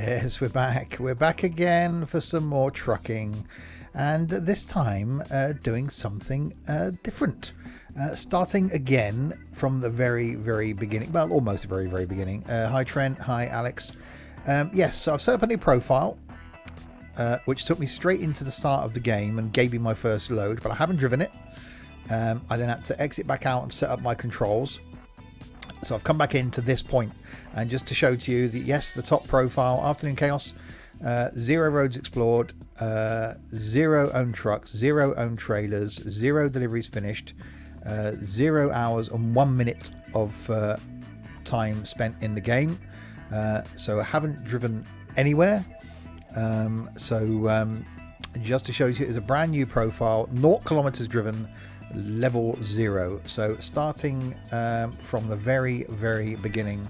Yes, we're back. We're back again for some more trucking, and this time doing something different. Starting again from the very, very beginning. Well, almost the very, very beginning. Hi, Trent. Hi, Alex. Yes, so I've set up a new profile, which took me straight into the start of the game and gave me my first load, but I haven't driven it. I then had to exit back out and set up my controls. So I've come back into this point, and just to show to you that yes, the top profile, Afternoon Chaos, 0 roads explored, 0 owned trucks, 0 owned trailers, 0 deliveries finished, 0 hours and 1 minute of time spent in the game. So I haven't driven anywhere. Just to show you, it's a brand new profile, 0 kilometers driven, level 0. So starting from the very, very beginning.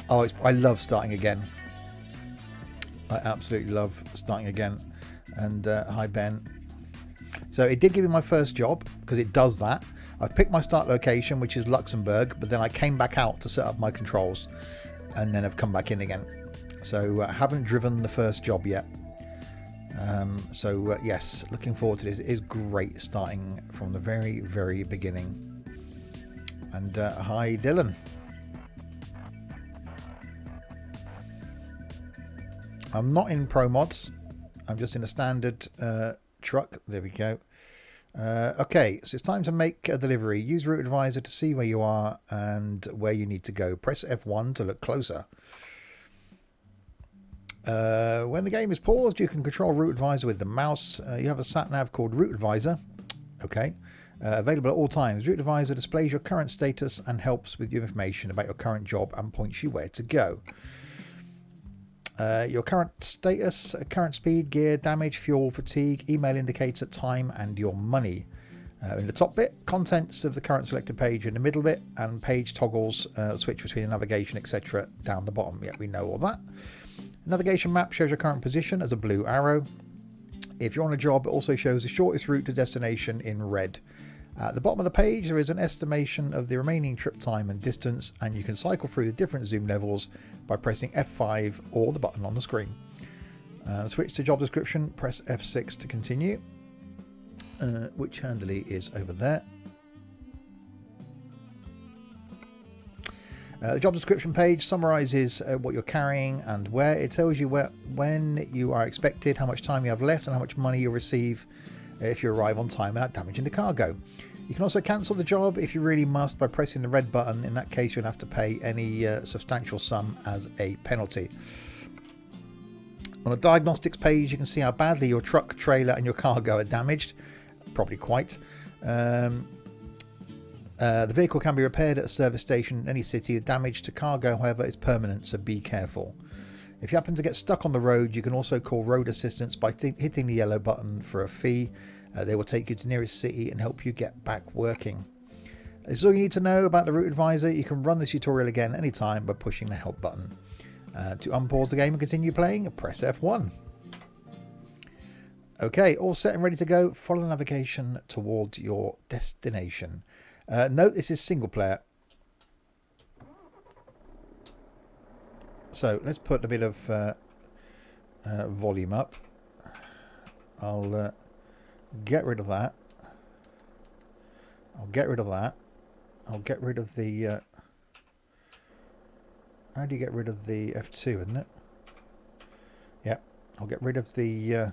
I love starting again. I absolutely love starting again. And hi, Ben. So it did give me my first job, because it does that. I've picked my start location, which is Luxembourg, but then I came back out to set up my controls, and then I've come back in again. So I haven't driven the first job yet. Yes, looking forward to this. It is great starting from the very, very beginning. And hi, Dylan. I'm not in Pro Mods. I'm just in a standard truck. There we go. Okay, so it's time to make a delivery. Use Route Advisor to see where you are and where you need to go. Press F1 to look closer. When the game is paused, you can control Route Advisor with the mouse. You have a sat nav called Route Advisor. Okay. Available at all times. Route Advisor displays your current status and helps with your information about your current job and points you where to go. Your current status, current speed, gear, damage, fuel, fatigue, email indicator, time, and your money. In the top bit, contents of the current selected page in the middle bit, and page toggles switch between the navigation, etc. down the bottom. Yeah, we know all that. Navigation map shows your current position as a blue arrow. If you're on a job, it also shows the shortest route to destination in red. At the bottom of the page, there is an estimation of the remaining trip time and distance, and you can cycle through the different zoom levels by pressing F5 or the button on the screen. Switch to job description, press F6 to continue, which handily is over there. The job description page summarizes what you're carrying and where. It tells you when you are expected, how much time you have left, and how much money you'll receive if you arrive on time without damaging the cargo. You can also cancel the job if you really must by pressing the red button. In that case, you'll have to pay any substantial sum as a penalty. On a diagnostics page, you can see how badly your truck, trailer, and your cargo are damaged. Probably quite. The vehicle can be repaired at a service station in any city. The damage to cargo, however, is permanent, so be careful. If you happen to get stuck on the road, you can also call road assistance by hitting the yellow button for a fee. They will take you to the nearest city and help you get back working. This is all you need to know about the Route Advisor. You can run this tutorial again anytime by pushing the help button. To unpause the game and continue playing, press F1. Okay, all set and ready to go. Follow the navigation towards your destination. Note this is single player. So let's put a bit of volume up. I'll get rid of that. I'll get rid of that. I'll get rid of the... how do you get rid of the F2, isn't it? Yep. I'll get rid of the...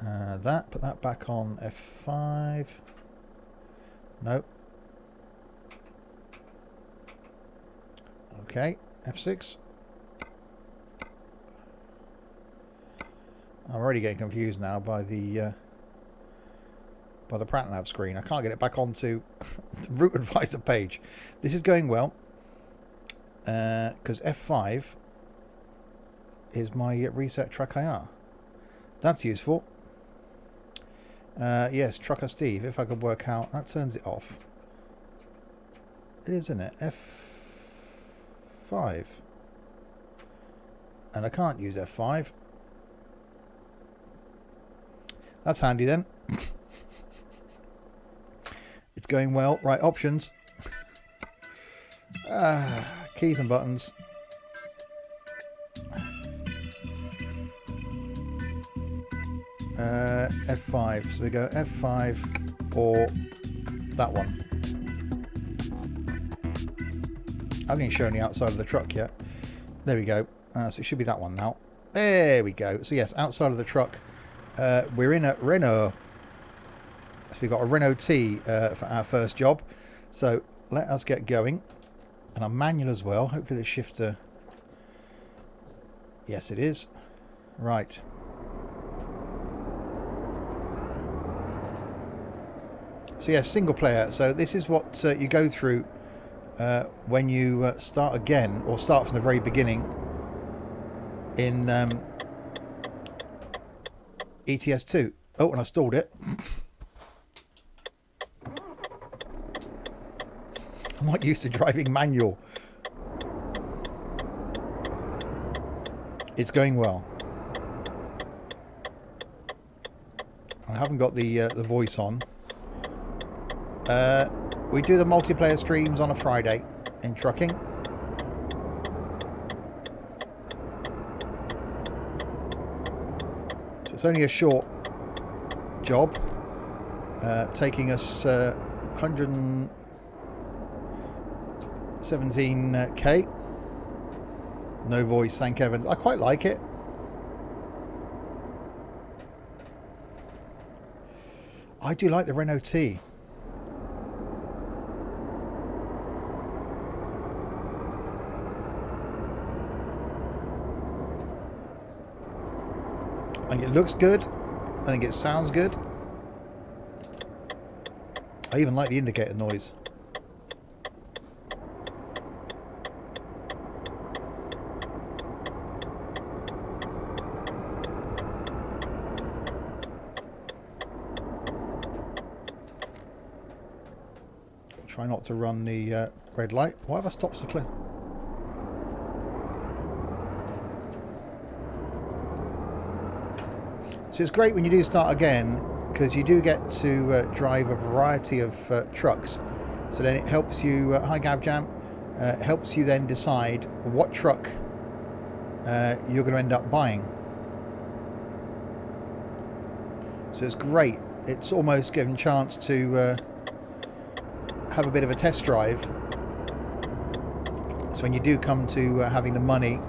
that. Put that back on F5. Nope. Okay, F6. I'm already getting confused now by the PratNav screen. I can't get it back onto the Route Advisor page. This is going well because F5 is my reset track IR. That's useful. Yes, Trucker Steve. If I could work out, that turns it off. It is, isn't it? F5. And I can't use F5. That's handy then. It's going well. Right, options. Keys and buttons. F5. So we go F5 or that one. I haven't even shown the outside of the truck yet. There we go. So it should be that one now. There we go. So yes, outside of the truck, we're in a Renault. So we've got a Renault T for our first job. So let us get going. And I'm manual as well. Hopefully the shifter. Yes, it is. Right. So yeah, single player. So this is what you go through when you start again, or start from the very beginning in ETS2. Oh, and I stalled it. I'm not used to driving manual. It's going well. I haven't got the voice on. We do the multiplayer streams on a Friday in trucking. So it's only a short job, taking us 117k. No voice, thank heavens. I quite like it. I do like the Renault T. I think it looks good. I think it sounds good. I even like the indicator noise. Try not to run the red light. Why have I stopped so clear? So it's great when you do start again, because you do get to drive a variety of trucks. So then it helps you, hi Gavjam, helps you then decide what truck you're going to end up buying. So it's great. It's almost given a chance to have a bit of a test drive. So when you do come to having the money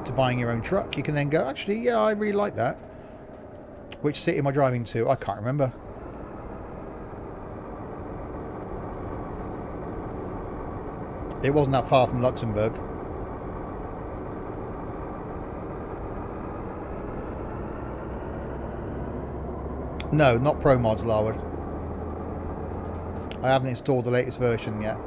to buying your own truck, you can then go, actually, yeah, I really like that. Which city am I driving to? I can't remember. It wasn't that far from Luxembourg. No, not Pro Mods, Larwood. I haven't installed the latest version yet.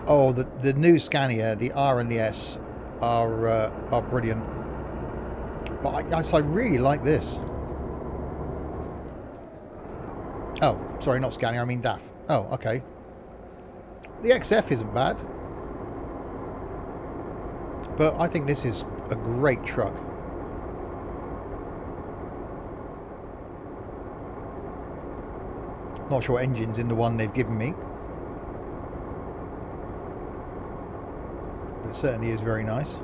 Oh, the new Scania, the R and the S, are brilliant. But I really like this. Oh, sorry, not Scania, I mean DAF. Oh, okay. The XF isn't bad. But I think this is a great truck. Not sure what engine's in the one they've given me. But it certainly is very nice.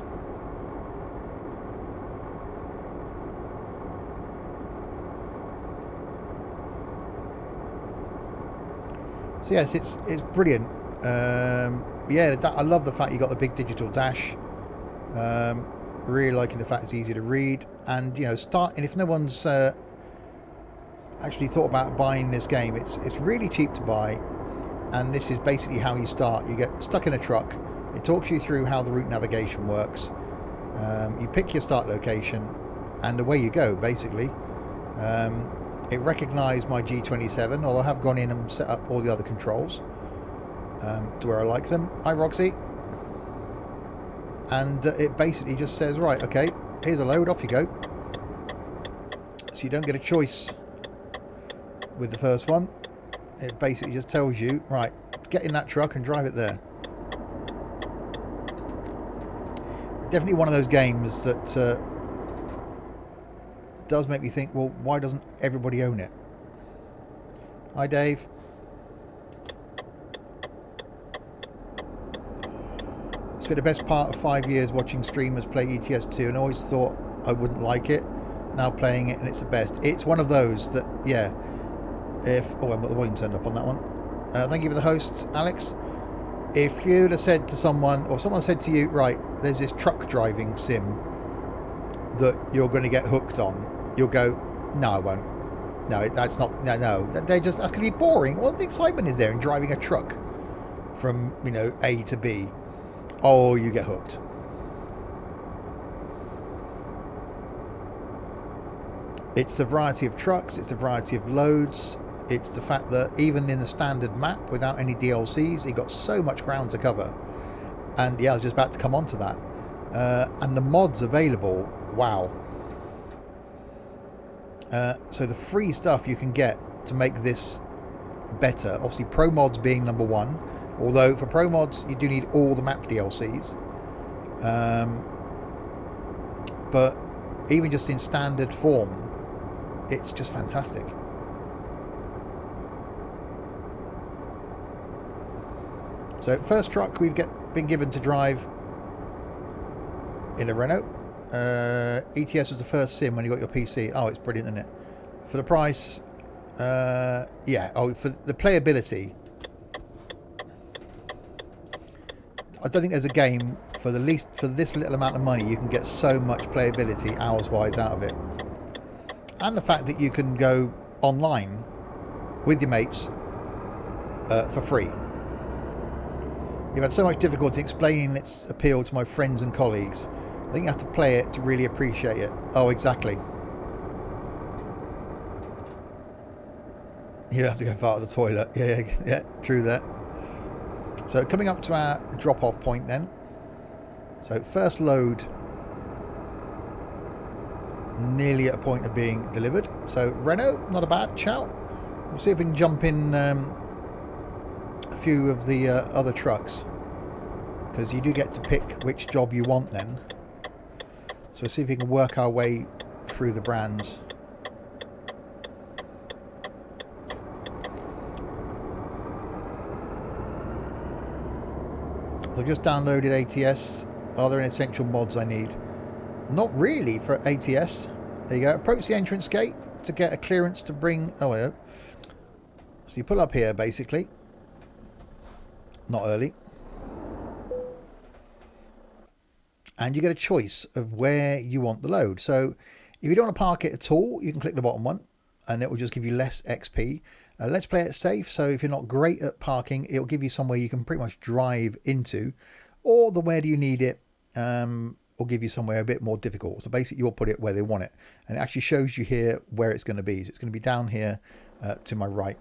So yes, it's brilliant. Yeah, I love the fact you got the big digital dash. Really liking the fact it's easy to read, and you know, and if no one's actually thought about buying this game, it's really cheap to buy, and this is basically how you start. You get stuck in a truck. It talks you through how the route navigation works. You pick your start location, and away you go. Basically, it recognised my G27, although I have gone in and set up all the other controls to where I like them. Hi, Roxy. And it basically just says, right, okay, here's a load, off you go. So you don't get a choice with the first one. It basically just tells you, right, get in that truck and drive it there. Definitely one of those games that does make me think, well, why doesn't everybody own it? Hi, Dave. Spent the best part of 5 years watching streamers play ETS2 and always thought I wouldn't like it. Now playing it and it's the best. It's one of those that, yeah, if... Oh, I've got the volume turned up on that one. Thank you for the host, Alex. If you'd have said to someone, or someone said to you, right, there's this truck driving sim that you're going to get hooked on, you'll go, no, I won't. No, that's not, no. They're just, that's going to be boring. What the excitement is there in driving a truck from, you know, A to B? Oh, you get hooked. It's the variety of trucks, it's the variety of loads, it's the fact that even in the standard map without any DLCs, it got so much ground to cover. And yeah, I was just about to come on to that. And the mods available, wow. So the free stuff you can get to make this better, obviously Pro Mods being number one, although for Pro Mods you do need all the map DLCs. But even just in standard form, it's just fantastic. So first truck we've been given to drive in a Renault. ETS was the first sim when you got your PC. Oh, it's brilliant, isn't it? For the price, yeah. Oh, for the playability, I don't think there's a game for this little amount of money you can get so much playability hours-wise out of it. And the fact that you can go online with your mates for free. You've had so much difficulty explaining its appeal to my friends and colleagues. I think you have to play it to really appreciate it. Oh, exactly. You don't have to go far to the toilet. Yeah, true that. So coming up to our drop-off point then. So first load, nearly at a point of being delivered. So Renault, not a bad shout. We'll see if we can jump in a few of the other trucks, because you do get to pick which job you want then. So we'll see if we can work our way through the brands. I've just downloaded ATS. Are there any essential mods I need? Not really for ATS. There you go. Approach the entrance gate to get a clearance to bring... Oh, yeah. So you pull up here, basically. Not early. And you get a choice of where you want the load. So if you don't want to park it at all, you can click the bottom one and it will just give you less XP. Let's play it safe. So if you're not great at parking, it'll give you somewhere you can pretty much drive into, or the where do you need it will give you somewhere a bit more difficult. So basically you'll put it where they want it. And it actually shows you here where it's going to be. So it's going to be down here to my right.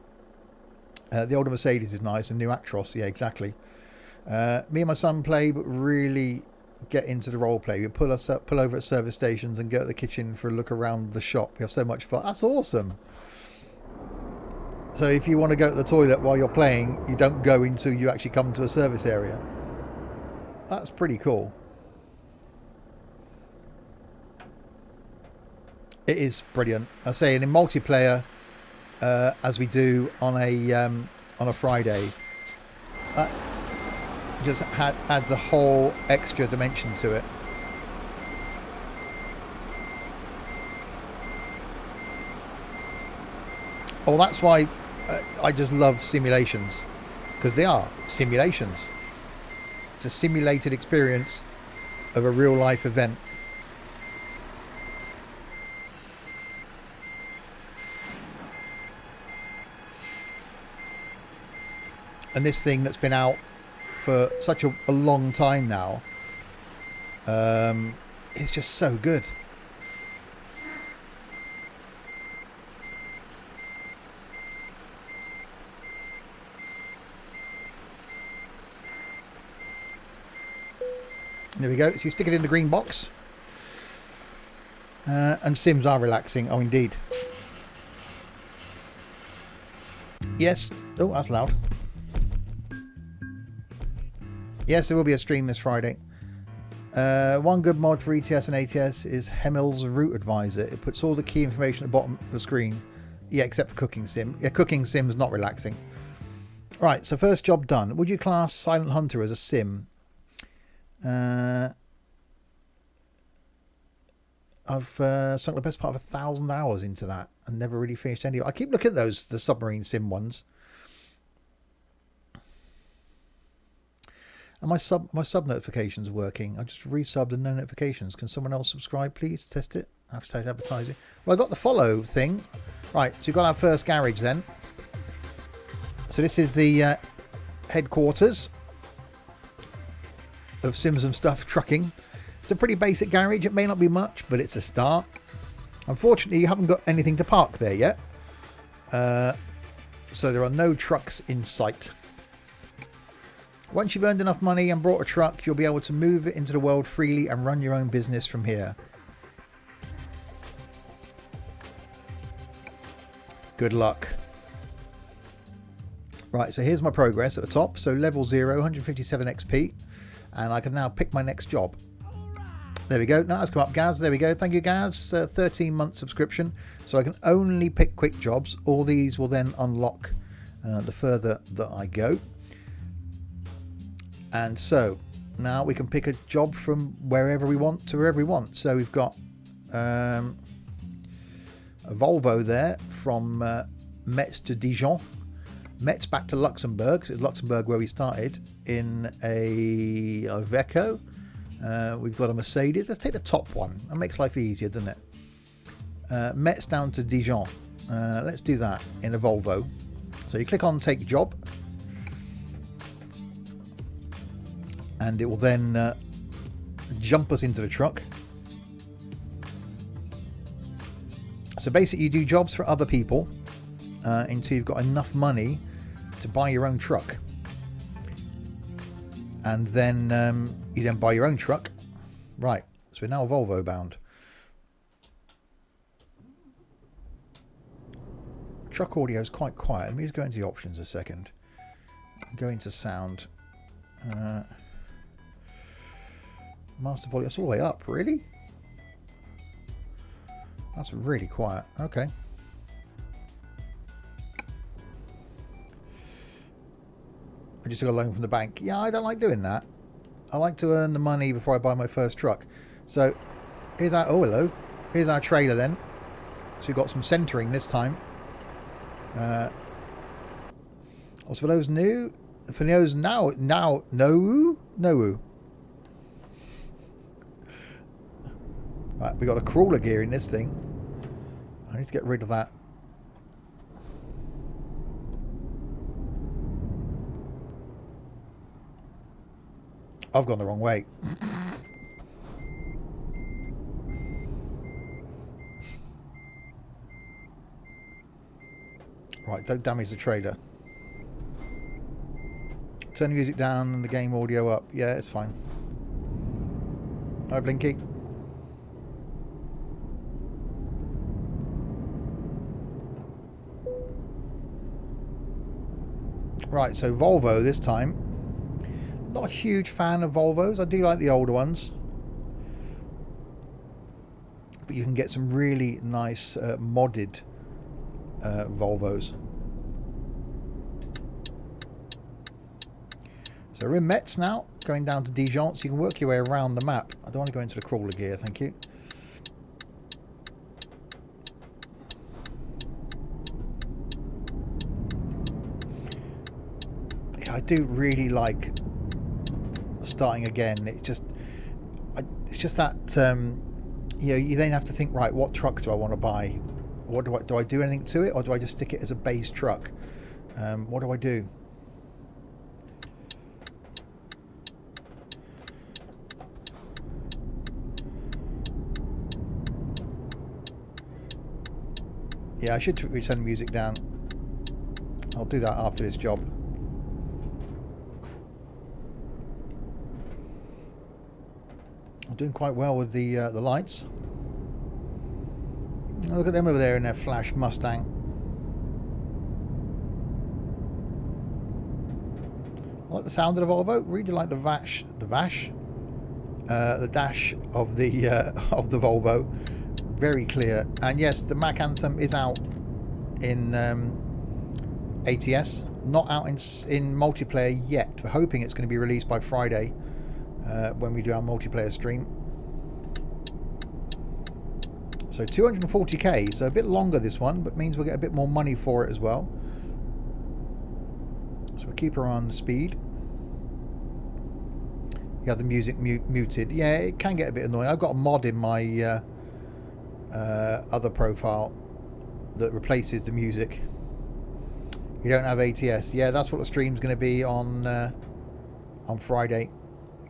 The older Mercedes is nice, and new Actros, yeah, exactly. Me and my son play, but really get into the role play. We pull over at service stations and go to the kitchen for a look around the shop. We have so much fun. That's awesome. So if you want to go to the toilet while you're playing, you don't go until you actually come to a service area. That's pretty cool. It is brilliant. I say, and in multiplayer, as we do on a Friday, that just adds a whole extra dimension to it. Oh, that's why I just love simulations, because they are simulations. It's a simulated experience of a real life event. And this thing that's been out for such a long time now, is just so good. There we go. So you stick it in the green box. And sims are relaxing. Oh, indeed. Yes. Oh, that's loud. Yes, there will be a stream this Friday. One good mod for ETS and ATS is Hemmel's Route Advisor. It puts all the key information at the bottom of the screen. Yeah, except for Cooking Sim. Yeah, Cooking Sim's not relaxing. Right, so first job done. Would you class Silent Hunter as a sim? I've sunk the best part of 1,000 hours into that and never really finished any. I keep looking at the submarine sim ones. And my sub notifications working. I just resubbed and no notifications. Can someone else subscribe, please? Test it. I have to start advertising. Well, I got the follow thing. Right, so we've got our first garage then. So this is the headquarters of Sims and Stuff Trucking. It's a pretty basic garage. It may not be much, but it's a start. Unfortunately, you haven't got anything to park there yet. So there are no trucks in sight. Once you've earned enough money and bought a truck, you'll be able to move it into the world freely and run your own business from here. Good luck. Right, so here's my progress at the top. So level 0, 157 XP. And I can now pick my next job. There we go. Now it's come up, Gaz. There we go. Thank you, Gaz. 13-month subscription. So I can only pick quick jobs. All these will then unlock the further that I go. And so now we can pick a job from wherever we want to wherever we want. So we've got a Volvo there from Metz to Dijon. Metz back to Luxembourg. So it's Luxembourg where we started in a Iveco. We've got a Mercedes. Let's take the top one. That makes life easier, doesn't it? Metz down to Dijon. Let's do that in a Volvo. So you click on take job. And it will then jump us into the truck. So basically you do jobs for other people until you've got enough money to buy your own truck. And then you then buy your own truck. Right, so we're now Volvo bound. Truck audio is quite quiet. Let me just go into the options a second. Go into sound. Master volume, that's all the way up, really? That's really quiet. Okay. I just took a loan from the bank. Yeah, I don't like doing that. I like to earn the money before I buy my first truck. So here's our, oh hello, here's our trailer then. So we've got some centering this time. Also for those new, for those no. Right, we got a crawler gear in this thing. I need to get rid of that. I've gone the wrong way. Right, don't damage the trailer. Turn the music down and the game audio up. Yeah, it's fine. Hi, Blinky. Right, so Volvo this time. Not a huge fan of Volvos. I do like the older ones. But you can get some really nice modded Volvos. So we're in Metz now, going down to Dijon, so you can work your way around the map. I don't want to go into the crawler gear, thank you. Yeah, I do really like starting again. It's just that you know, you then have to think, right, what truck do I want to buy? What do I do anything to it, or do I just stick it as a base truck? What do I do? Yeah, I should return the music down. I'll do that after this job. I'm doing quite well with the lights. Look at them over there in their flash Mustang. I like the sound of the Volvo. Really like the dash of the Volvo. Very clear. And yes, the Mac Anthem is out in ATS, not out in multiplayer yet. We're hoping it's going to be released by Friday. when we do our multiplayer stream. So 240k, so a bit longer this one, but means we'll get a bit more money for it as well. So we'll keep her on speed. You have the music muted. Yeah, it can get a bit annoying. I've got a mod in my other profile that replaces the music. You don't have ATS. Yeah, that's what the stream's going to be on Friday.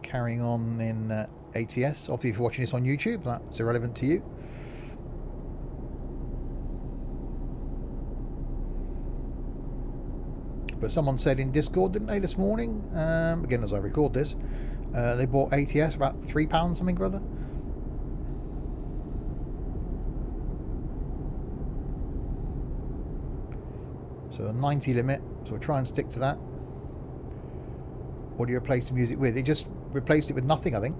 Carrying on in ATS. Obviously, if you're watching this on YouTube, that's irrelevant to you. But someone said in Discord, didn't they, this morning? Again, as I record this, they bought ATS about £3 something or other. So a 90 limit. So we'll try and stick to that. What do you replace the music with? It just replaced it with nothing, I think.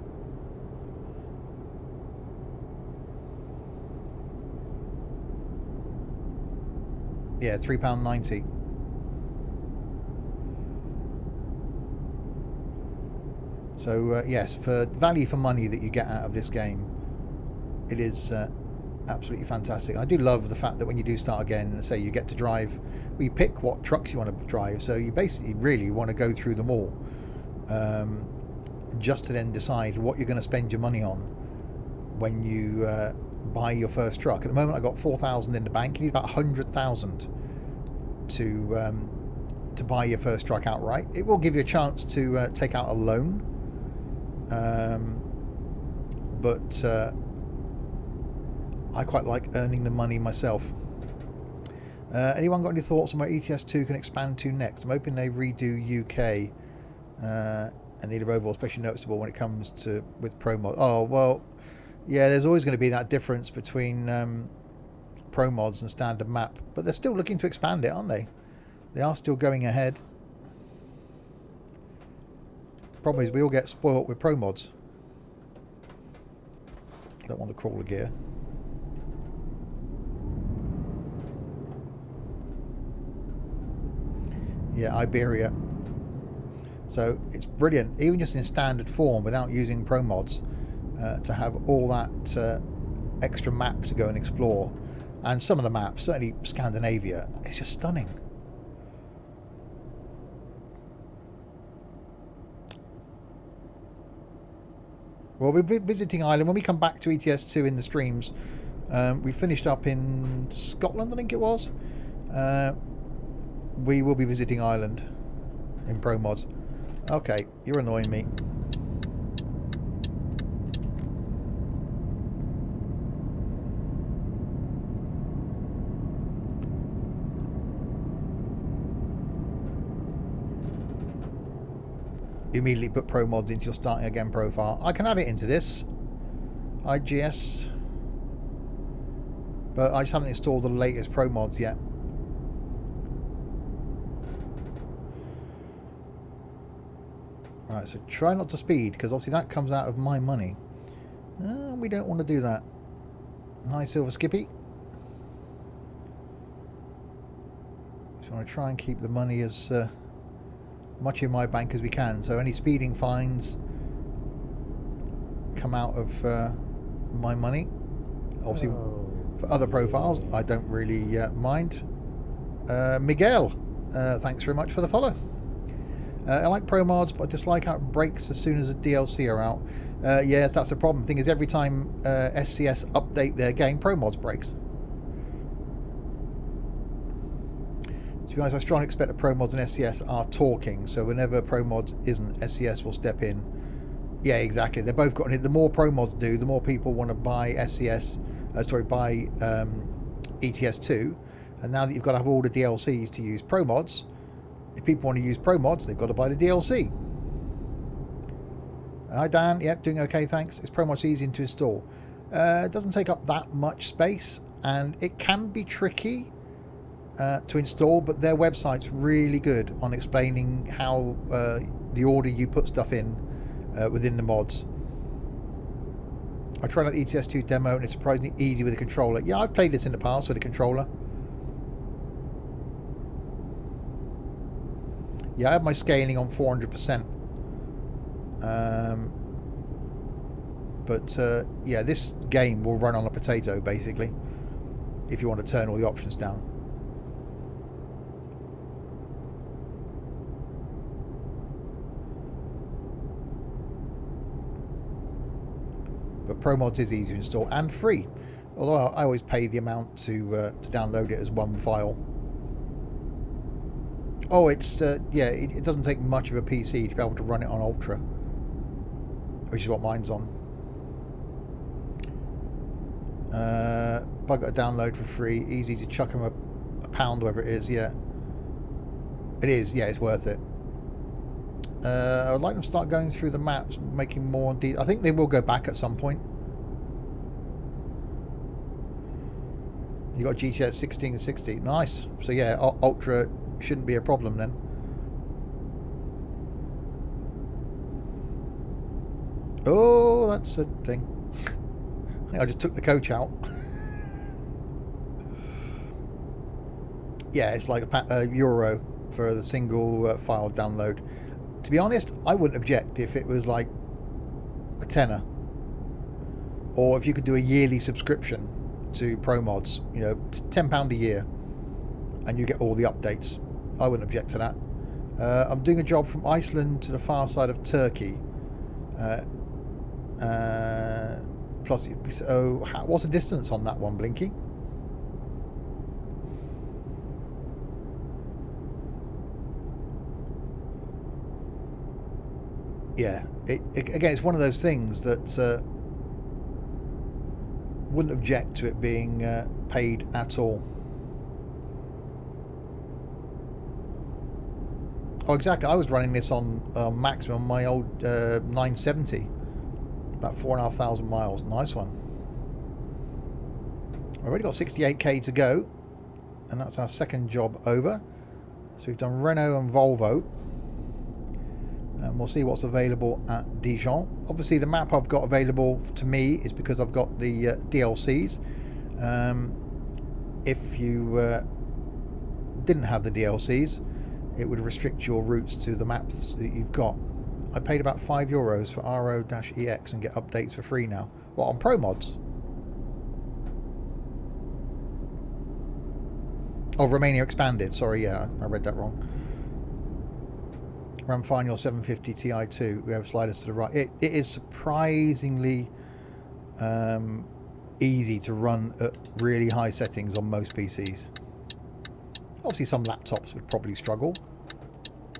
Yeah, £3.90. So yes, for value for money that you get out of this game, it is absolutely fantastic. And I do love the fact that when you do start again, say you get to drive, well, you pick what trucks you want to drive. So you basically really want to go through them all, just to then decide what you're going to spend your money on when you buy your first truck. At the moment, I got 4,000 in the bank. You need about 100,000 to buy your first truck outright. It will give you a chance to take out a loan. But I quite like earning the money myself. Anyone got any thoughts on where ETS2 can expand to next? I'm hoping they redo UK and need a Volvo, especially noticeable when it comes to with Pro Mod. Oh well, yeah. There's always going to be that difference between Pro Mods and standard map, but they're still looking to expand it, aren't they? They are still going ahead. Problem is, we all get spoilt with Pro Mods. Don't want the crawler gear. Yeah, Iberia. So it's brilliant, even just in standard form, without using Pro Mods, to have all that extra map to go and explore. And some of the maps, certainly Scandinavia, it's just stunning. Well, we're visiting Ireland. When we come back to ETS2 in the streams, we finished up in Scotland, I think it was. We will be visiting Ireland in Pro Mods. Okay, you're annoying me. You immediately put Pro Mods into your starting again profile. I can add it into this IGS, but I just haven't installed the latest Pro Mods yet. Right, so try not to speed, because obviously that comes out of my money. We don't want to do that. Hi, Silver Skippy. So I want to try and keep the money as much in my bank as we can. So any speeding fines come out of my money. Obviously, for other profiles, I don't really mind. Miguel, thanks very much for the follow. I like Pro Mods, but I dislike how it breaks as soon as the DLC are out. Yes, that's the problem. Thing is, every time SCS update their game, Pro Mods breaks. To be honest, I strongly expect that Pro Mods and SCS are talking, so whenever Pro Mods isn't, SCS will step in. Yeah, exactly. They're both got it. The more Pro Mods do, the more people want to buy SCS. Buy ETS2. And now that you've got to have all the DLCs to use Pro Mods, if people want to use Pro Mods, they've got to buy the DLC. Hi Dan, yep, doing okay, thanks. It's Pro Mods easy to install. It doesn't take up that much space, and it can be tricky to install, but their website's really good on explaining how the order you put stuff in within the mods. I tried out the ETS2 demo and it's surprisingly easy with a controller. Yeah, I've played this in the past with a controller. Yeah, I have my scaling on 400%. But yeah, this game will run on a potato basically if you want to turn all the options down. But ProMods is easy to install and free, although I always pay the amount to download it as one file. Oh, it's yeah, it doesn't take much of a PC to be able to run it on Ultra, which is what mine's on. But I got a download for free, easy to chuck them a pound, whatever it is. Yeah, it is. Yeah, it's worth it. I would like them to start going through the maps, making more. I think they will go back at some point. You got GTX 1660, nice. So yeah, Ultra shouldn't be a problem then. Oh, that's a thing. I think I just took the coach out. Yeah, it's like a euro for the single file download. To be honest, I wouldn't object if it was like a tenner, or if you could do a yearly subscription to ProMods, you know, £10 a year, and you get all the updates. I wouldn't object to that. I'm doing a job from Iceland to the far side of Turkey. Plus, what's the distance on that one, Blinky? Yeah, again, it's one of those things that wouldn't object to it being paid at all. Oh, exactly. I was running this on maximum, my old 970, about 4,500 miles. Nice one. I've already got 68k to go, and that's our second job over. So we've done Renault and Volvo, and we'll see what's available at Dijon. Obviously, the map I've got available to me is because I've got the DLCs. If you didn't have the DLCs, it would restrict your routes to the maps that you've got. I paid about €5 for RO-EX and get updates for free now. What, on ProMods? Oh, Romania expanded. Sorry, yeah, I read that wrong. Run fine your 750 Ti2. We have sliders to the right. It is surprisingly easy to run at really high settings on most PCs. Obviously, some laptops would probably struggle,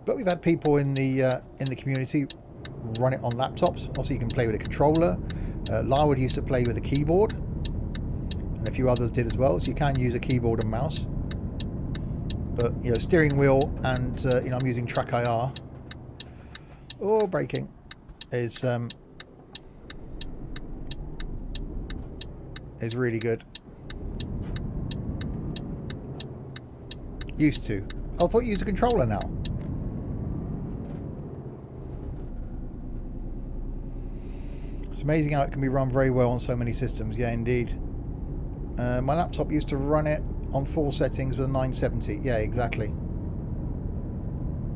but we've had people in the community run it on laptops. Obviously, you can play with a controller. Larwood used to play with a keyboard, and a few others did as well. So you can use a keyboard and mouse. But you know, steering wheel and you know, I'm using Track IR. Oh, braking is really good. Used to. I thought you use a controller now. It's amazing how it can be run very well on so many systems. Yeah, indeed. My laptop used to run it on full settings with a 970. Yeah, exactly.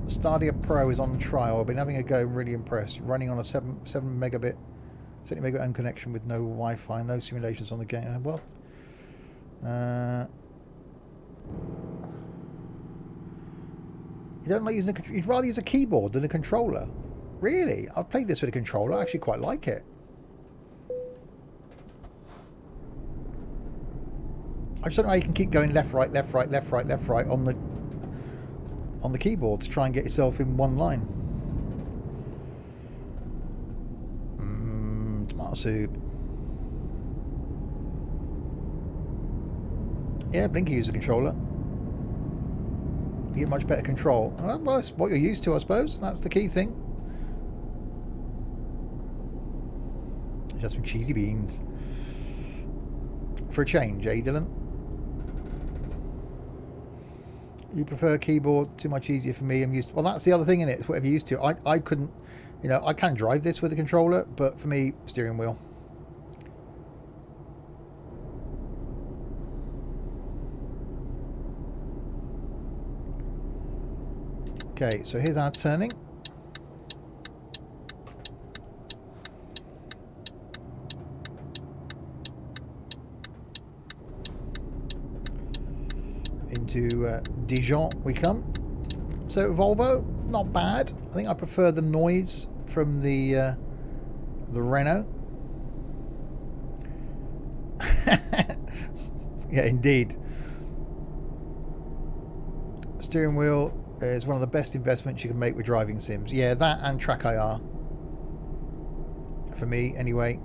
Stadia Pro is on trial. I've been having a go. I'm really impressed. Running on a 7 megabit 70 megabit connection with no Wi-Fi. No simulations on the game. Well, you don't like using you'd rather use a keyboard than a controller? Really? I've played this with a controller. I actually quite like it. I just don't know how you can keep going left, right, left, right, left, right, left, right on the keyboard to try and get yourself in one line. Tomato soup. Yeah, Blinky uses a controller. You get much better control. Well, that's what you're used to, I suppose. That's the key thing. Just some cheesy beans. For a change, eh, Dylan? You prefer keyboard? Too much easier for me. I'm used to... Well, that's the other thing in it. It's whatever you're used to. I couldn't... You know, I can drive this with a controller, but for me, steering wheel. Okay, so here's our turning. into Dijon we come. So Volvo, not bad. I think I prefer the noise from the Renault. Yeah, indeed. Steering wheel is one of the best investments you can make with driving sims. Yeah, that and Track IR. For me, anyway.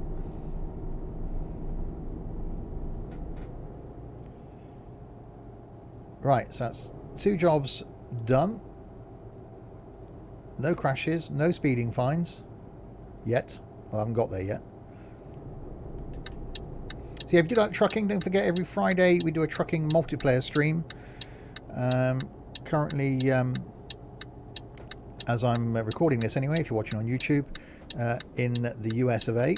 Right, so that's 2 jobs done. No crashes, no speeding fines. Yet. Well, I haven't got there yet. So yeah, if you do like trucking, don't forget every Friday we do a trucking multiplayer stream. Currently, as I'm recording this anyway, if you're watching on YouTube, in the US of A.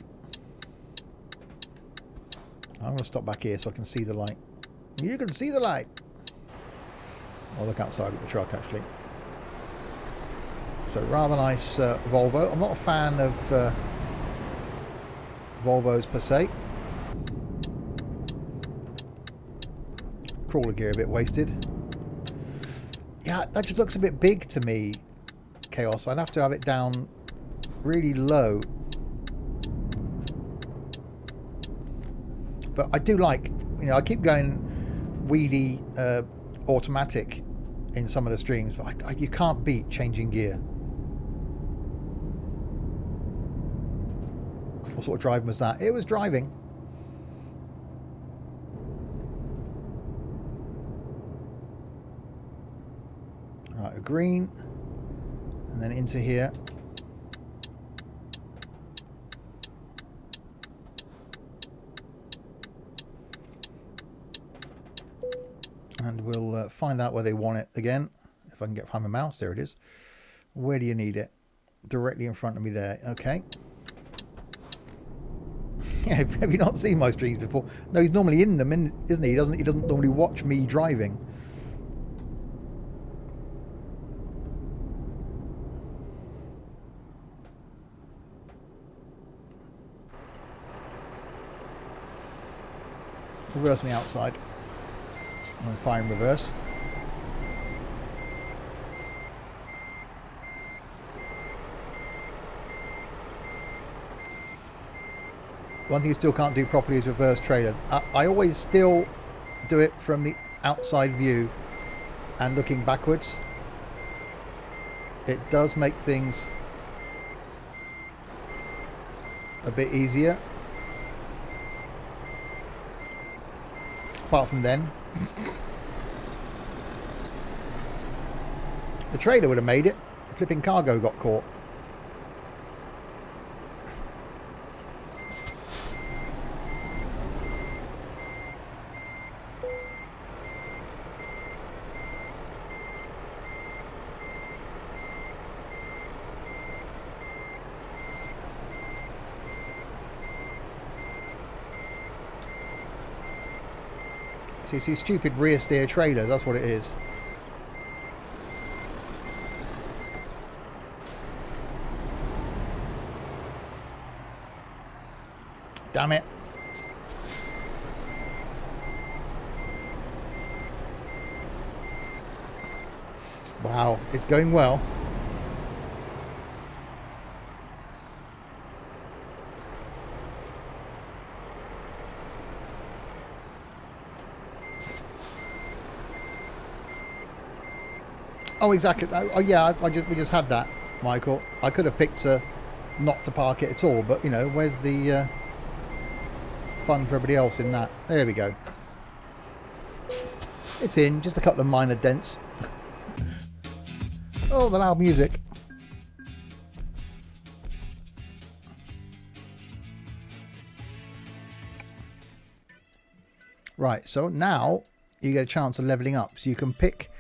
I'm going to stop back here so I can see the light. You can see the light. I'll look outside with the truck actually. So rather nice Volvo. I'm not a fan of Volvos per se. Crawler gear a bit wasted. Yeah, that just looks a bit big to me, Chaos. I'd have to have it down really low. But I do like, you know, I keep going wheelie automatic in some of the streams, but you can't beat changing gear. What sort of driving was that? It was driving. Right, a green, and then into here. And we'll find out where they want it again. If I can find my mouse, there it is. Where do you need it? Directly in front of me there. Okay. Yeah, have you not seen my streams before? No, he's normally in them, isn't he? He doesn't normally watch me driving. Reverse on the outside. I'm firing reverse. One thing you still can't do properly is reverse trailers. I always still do it from the outside view and looking backwards. It does make things a bit easier. Apart from then. The trailer would have made it. The flipping cargo got caught. So you see stupid rear steer trailers, that's what it is. Damn it. Wow, it's going well. Oh, exactly. Oh, yeah, we just had that, Michael. I could have picked not to park it at all, but, you know, where's the fun for everybody else in that? There we go. It's in, just a couple of minor dents. Oh, the loud music. Right, so now you get a chance of leveling up. So you can pick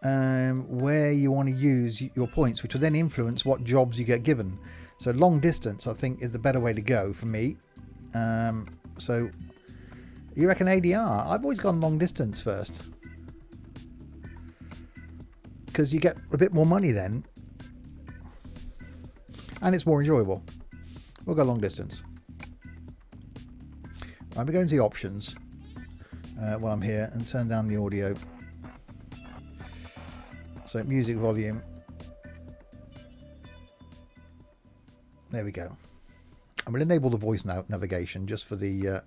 where you want to use your points, which will then influence what jobs you get given. So long distance, I think, is the better way to go for me. So you reckon ADR? I've always gone long distance first. Because you get a bit more money then. And it's more enjoyable. We'll go long distance. I'm going to go into the options while I'm here and turn down the audio. So music volume. There we go. I'm going to enable the voice navigation just for the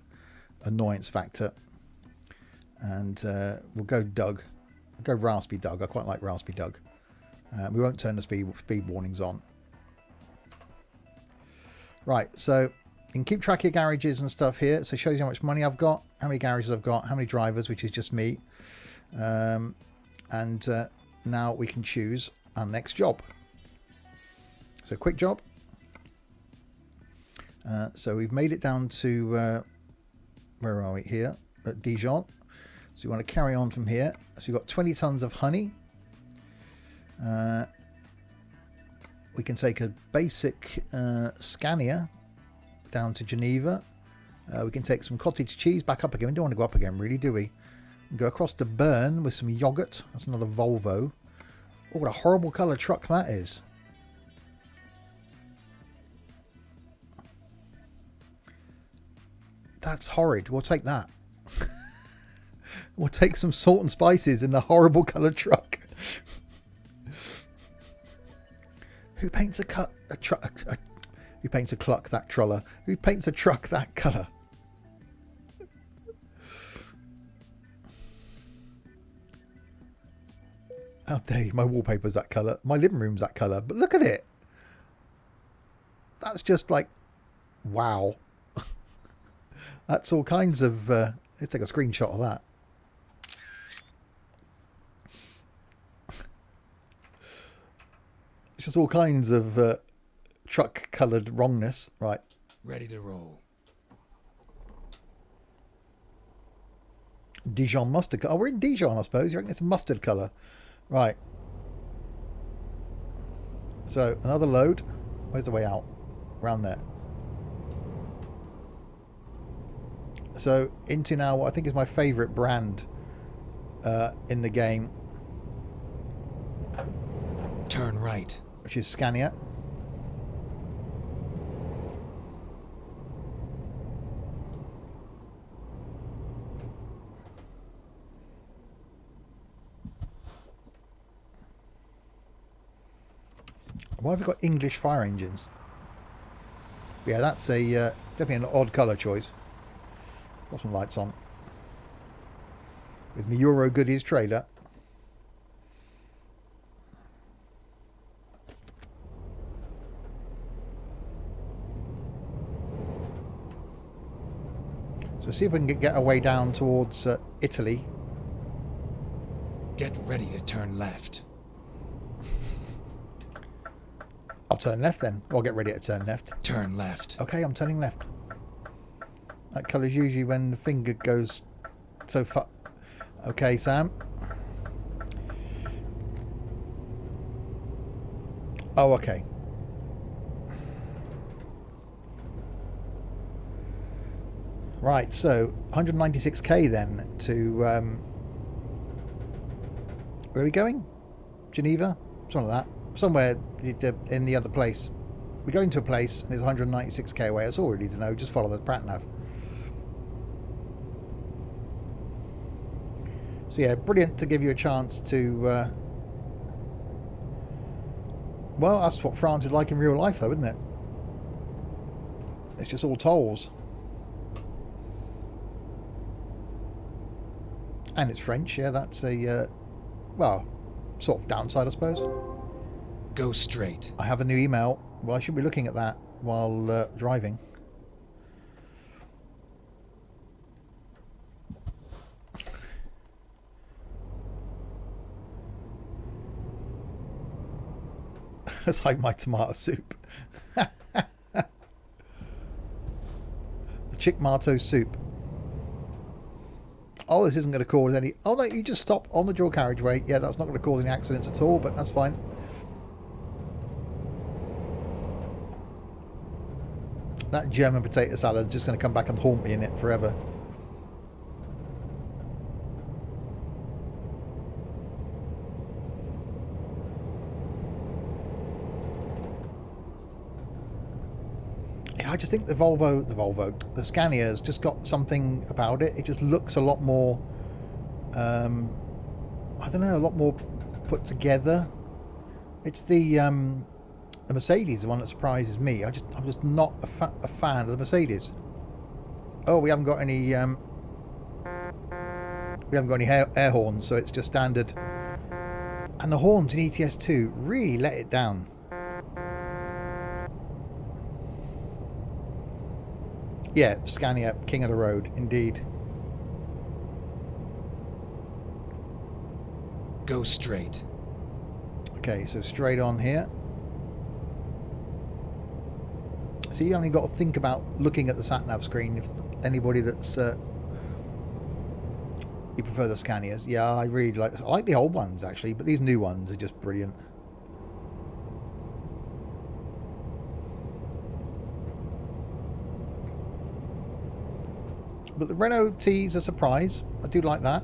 annoyance factor. And we'll go Doug. I'll go Raspy Doug. I quite like Raspy Doug. We won't turn the speed warnings on. Right, so you can keep track of your garages and stuff here. So it shows you how much money I've got, how many garages I've got, how many drivers, which is just me. And now we can choose our next job. So quick job. So we've made it down to, where are we here? At Dijon. So we want to carry on from here. So we've got 20 tons of honey. We can take a basic Scania down to Geneva. We can take some cottage cheese back up again. We don't want to go up again, really, do we? Go across to Bern with some yogurt. That's another Volvo. Oh, what a horrible colour truck that is. That's horrid. We'll take that. We'll take some salt and spices in the horrible coloured truck. Who paints a truck? Who paints a cluck that troller? Who paints a truck that colour? How dare you? My wallpaper's that colour. My living room's that colour. But look at it. That's just like, wow. That's all kinds of... let's take a screenshot of that. It's just all kinds of truck coloured wrongness. Right. Ready to roll. Dijon mustard colour. Oh, we're in Dijon, I suppose. You reckon it's a mustard colour? Right. So, another load. Where's the way out? Around there. So, into now what I think is my favourite brand in the game. Turn right. Which is Scania. Why have we got English fire engines? Yeah, that's a definitely an odd colour choice. Got some lights on. With my Euro Goodies trailer. So see if we can get our way down towards Italy. Get ready to turn left. I'll turn left then. Or I'll get ready to turn left. Turn left. Okay, I'm turning left. That colour's usually when the finger goes so far. Okay, Sam. Oh, okay. Right, so 196k then to... where are we going? Geneva? Something like that. Somewhere in the other place. We go into a place and it's 196k away. That's all we need to know. Just follow the prat nav. So yeah, brilliant to give you a chance to... well, that's what France is like in real life though, isn't it? It's just all tolls. And it's French, yeah, that's a... well, sort of downside, I suppose. Go straight. I have a new email. Well, I should be looking at that while driving. It's like my tomato soup. The chickmato soup. Oh, this isn't going to cause any... Oh, no, you just stop on the dual carriageway. Yeah, that's not going to cause any accidents at all, but that's fine. That German potato salad is just going to come back and haunt me in it forever. I just think the Scania's just got something about it. It just looks a lot more, I don't know, a lot more put together. It's the Mercedes, the one that surprises me. I'm just not a fan of the Mercedes. Oh, we haven't got any air horns, so it's just standard. And the horns in ETS2 really let it down. Yeah, Scania, king of the road, indeed. Go straight. Okay, so straight on here. So you only got to think about looking at the sat-nav screen. If anybody that's you prefer the Scanias, yeah, I like the old ones actually, but these new ones are just brilliant. But the Renault T's a surprise. I do like that.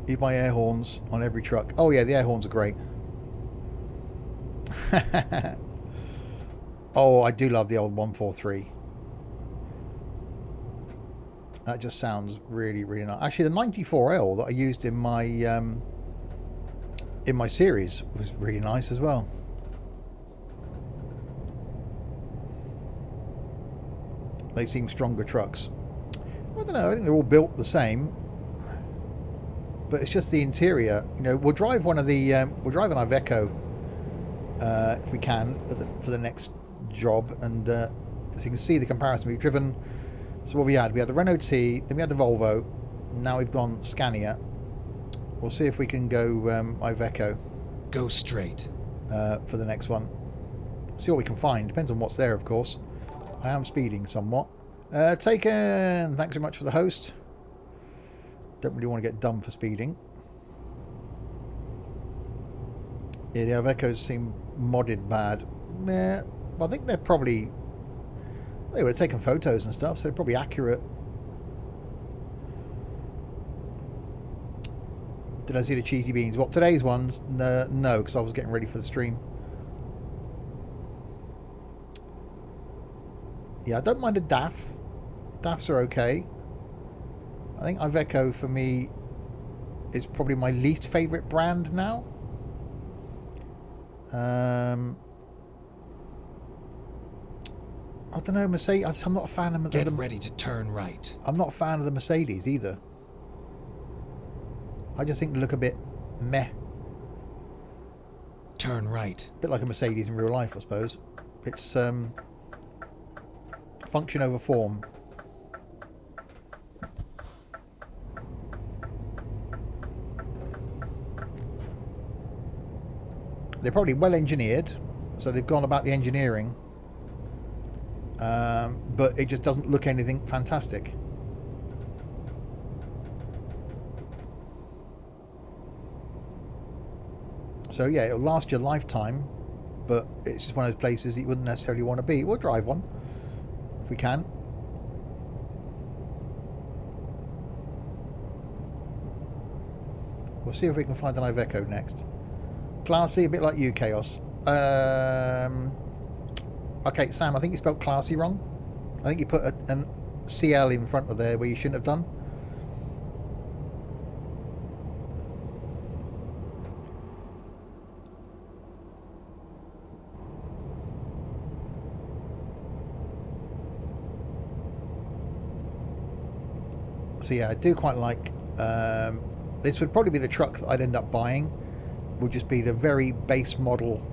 You buy air horns on every truck. Oh yeah, the air horns are great. Oh, I do love the old 143. That just sounds really, really nice. Actually, the 94L that I used in my series was really nice as well. They seem stronger trucks. I don't know. I think they're all built the same, but it's just the interior. You know, we'll drive one of the we'll drive an Iveco if we can for the next job, and so you can see the comparison. We've driven. So what we had the Renault T, then we had the Volvo. Now we've gone Scania. We'll see if we can go Iveco. Go straight. For the next one. See what we can find. Depends on what's there, of course. I am speeding somewhat. Taken. Thanks very much for the host. Don't really want to get done for speeding. Yeah, the Ivecos seem modded bad. Nah, well, I think they would have taken photos and stuff, so they're probably accurate. Did I see the cheesy beans? Well, today's ones, no, because I was getting ready for the stream. Yeah, I don't mind a DAF. DAFs are okay. I think Iveco for me is probably my least favourite brand now. I don't know, Mercedes. I'm not a fan of Get ready to turn right. I'm not a fan of the Mercedes either. I just think they look a bit meh. Turn right. A bit like a Mercedes in real life, I suppose. It's function over form. They're probably well engineered, so they've gone about the engineering, but it just doesn't look anything fantastic. So yeah, it'll last your lifetime, but it's just one of those places that you wouldn't necessarily want to be. We'll drive one if we can. We'll see if we can find an Iveco next. Classy, a bit like you, Chaos. Okay, Sam, I think you spelled classy wrong. I think you put an CL in front of there where you shouldn't have done. So yeah, I do quite like this. Would probably be the truck that I'd end up buying. Would just be the very base model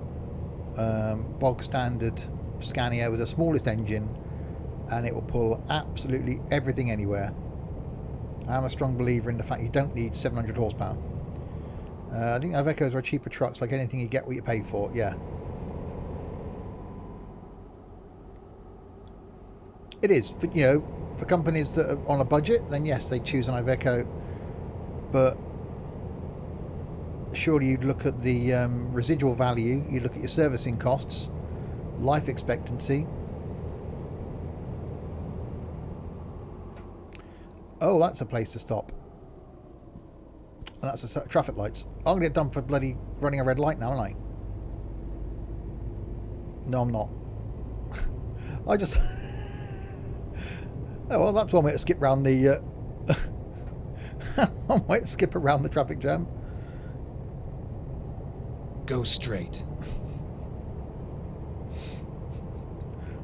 bog standard Scania with the smallest engine, and it will pull absolutely everything anywhere. I'm a strong believer in the fact you don't need 700 horsepower. I think Ivecos are cheaper trucks, like anything you get what you pay for. Yeah, it is. For, you know, for companies that are on a budget, then yes, they choose an Iveco, but surely you'd look at the residual value, you'd look at your servicing costs, life expectancy. Oh, that's a place to stop. And that's a traffic lights. I'm going to get done for bloody running a red light now, aren't I? No, I'm not. I just... Oh, well, that's one way to skip round the... I might skip around the traffic jam. Go straight.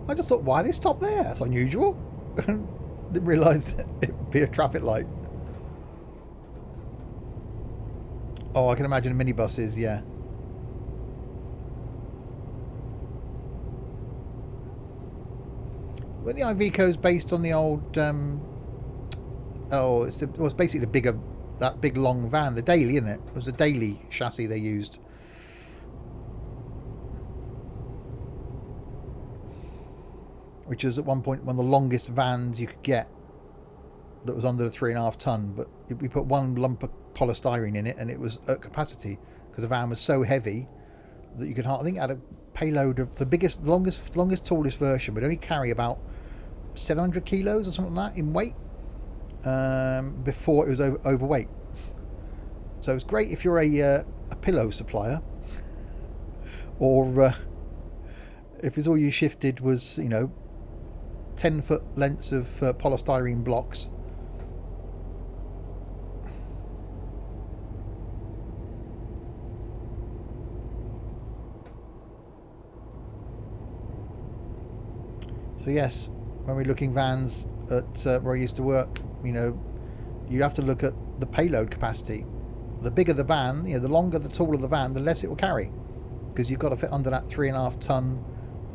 I just thought, why they stop there? That's unusual. Didn't realise that it'd be a traffic light. Oh, I can imagine minibuses, yeah. Well, the Iveco's based on the old... it was basically the bigger... That big long van, the Daily, isn't it? It was the Daily chassis they used. Which is at one point one of the longest vans you could get that was under the 3.5 ton, but we put one lump of polystyrene in it and it was at capacity because the van was so heavy that you could I think it had a payload of the longest tallest version would only carry about 700 kilos or something like that in weight before it was overweight. So it's great if you're a pillow supplier or if it's all you shifted was 10-foot lengths of polystyrene blocks. So yes, when we're looking vans at where I used to work, you have to look at the payload capacity. The bigger the van, the longer, the taller the van, the less it will carry, because you've got to fit under that 3.5 ton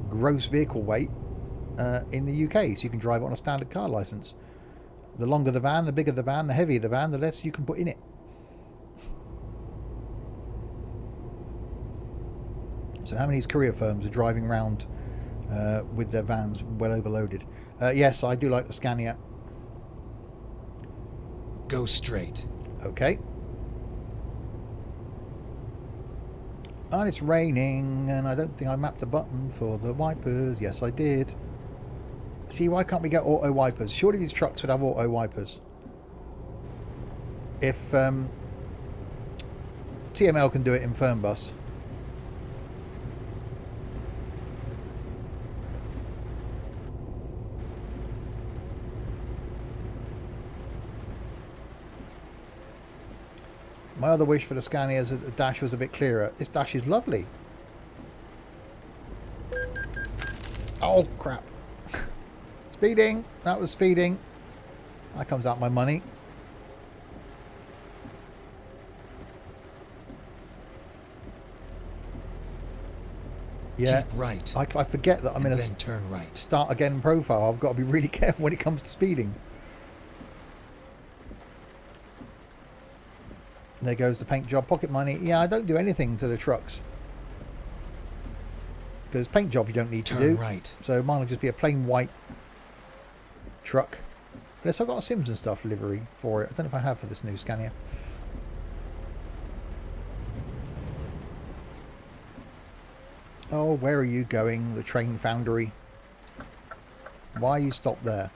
gross vehicle weight in the UK, so you can drive it on a standard car license. The longer the van, the bigger the van, the heavier the van, the less you can put in it. So how many of these courier firms are driving around with their vans well overloaded? Yes, I do like the Scania. Go straight. Okay. And it's raining, and I don't think I mapped a button for the wipers. Yes, I did. See, why can't we get auto wipers? Surely these trucks would have auto wipers. If TML can do it in Fernbus. My other wish for the Scania is that the dash was a bit clearer. This dash is lovely. Oh, crap. Speeding. That was speeding. That comes out my money. Yeah. Keep right. I forget that I'm in a turn right. start again profile. I've got to be really careful when it comes to speeding. There goes the paint job pocket money. Yeah, I don't do anything to the trucks, because paint job you don't need to do. Right. So mine will just be a plain white truck. Unless I've got a Sims and stuff livery for it. I don't know if I have for this new Scania. Oh, where are you going? The train foundry. Why are you stopped there?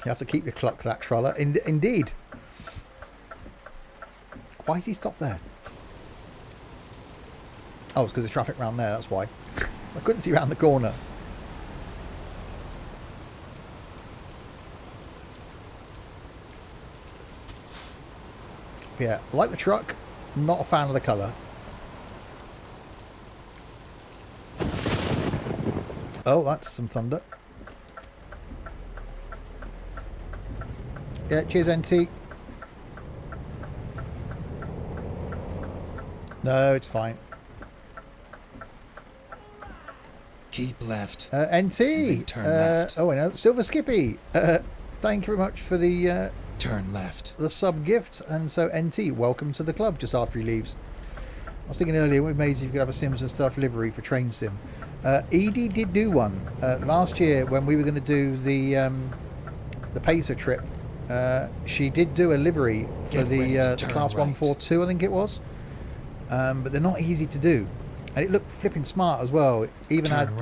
You have to keep your cluck, that troller. Indeed. Why is he stopped there? Oh, it's because of traffic around there, that's why. I couldn't see around the corner. Yeah, like the truck, not a fan of the colour. Oh, that's some thunder. Yeah, cheers, NT. No, it's fine. Keep left. NT. Turn left. Oh, I know. Silver Skippy. Thank you very much for the turn left. The sub gift. And so NT, welcome to the club. Just after he leaves. I was thinking earlier, it would be amazing if you could have a Sims and Stuff livery for Train Sim. Edie did do one last year when we were going to do the Pacer trip. She did do a livery for the Class 142, I think it was. But they're not easy to do, and it looked flipping smart as well. It even had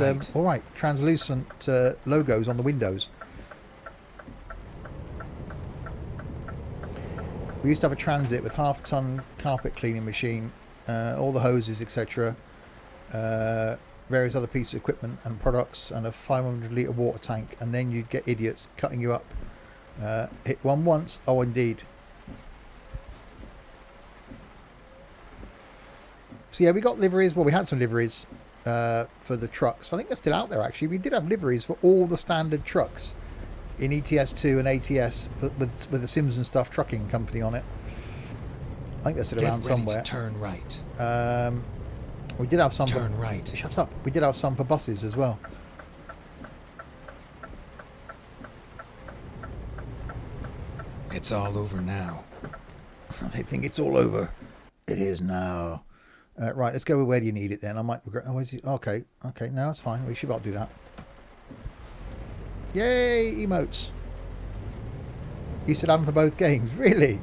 translucent logos on the windows. We used to have a Transit with half-ton carpet cleaning machine, all the hoses, etc., various other pieces of equipment and products, and a 500-litre water tank. And then you'd get idiots cutting you up Hit one once. Oh, indeed. So yeah, we got liveries. Well, we had some liveries for the trucks. I think they're still out there, actually. We did have liveries for all the standard trucks in ETS2 and ATS with the Sims and Stuff trucking company on it. I think they're still around somewhere. Turn right. We did have some. Turn right. Shut up. We did have some for buses as well. It's all over now. They think it's all over. It is now. Right, let's go with where do you need it then? I might regret. Oh, okay, no, that's fine. We should not do that. Yay, emotes. You said having for both games, really?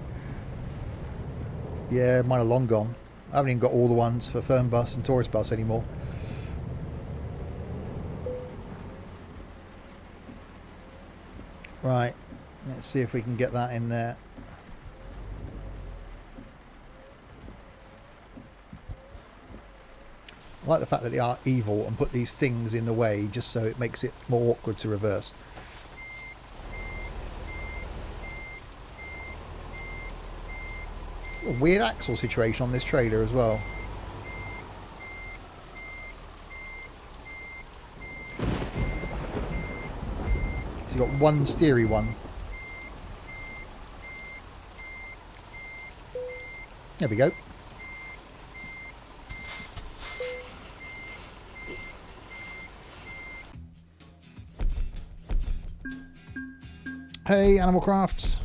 Yeah, mine are long gone. I haven't even got all the ones for Firm Bus and Tourist Bus anymore. Right, let's see if we can get that in there. I like the fact that they are evil and put these things in the way just so it makes it more awkward to reverse. A weird axle situation on this trailer as well. So you've got one steery one. There we go. Hey, Animal Crafts.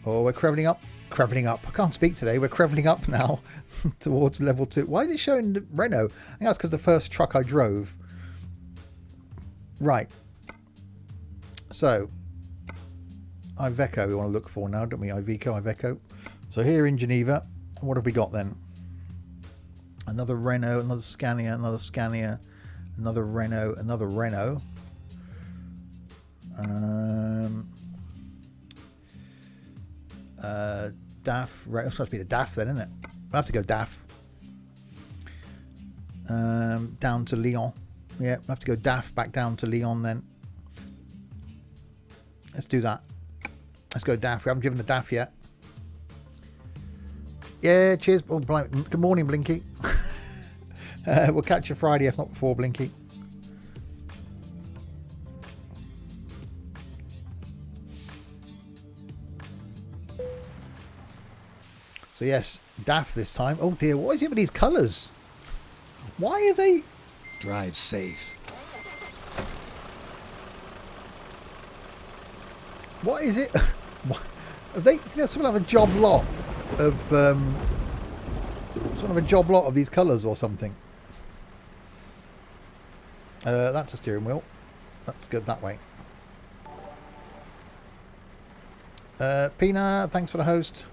Oh, we're creveling up. Creveling up. I can't speak today. We're creveling up now towards level 2. Why is it showing the Renault? I think that's because the first truck I drove. Right. So, Iveco we want to look for now, don't we? Iveco. So here in Geneva, what have we got then? Another Renault, another Scania, another Scania, another Renault, another Renault. DAF. It's supposed to be the DAF then, isn't it? We'll have to go DAF. Down to Lyon. Yeah, we'll have to go DAF back down to Lyon then. Let's do that. Let's go DAF. We haven't driven the DAF yet. Yeah, cheers. Oh, good morning, Blinky. We'll catch you Friday, if not before, Blinky. So yes, DAF this time. Oh dear, what is it with these colours? Why are they... Drive safe. What is it? Have they... Does someone have a job lot of... Someone have a job lot of these colours or something? That's a steering wheel. That's good that way. Pina, thanks for the host.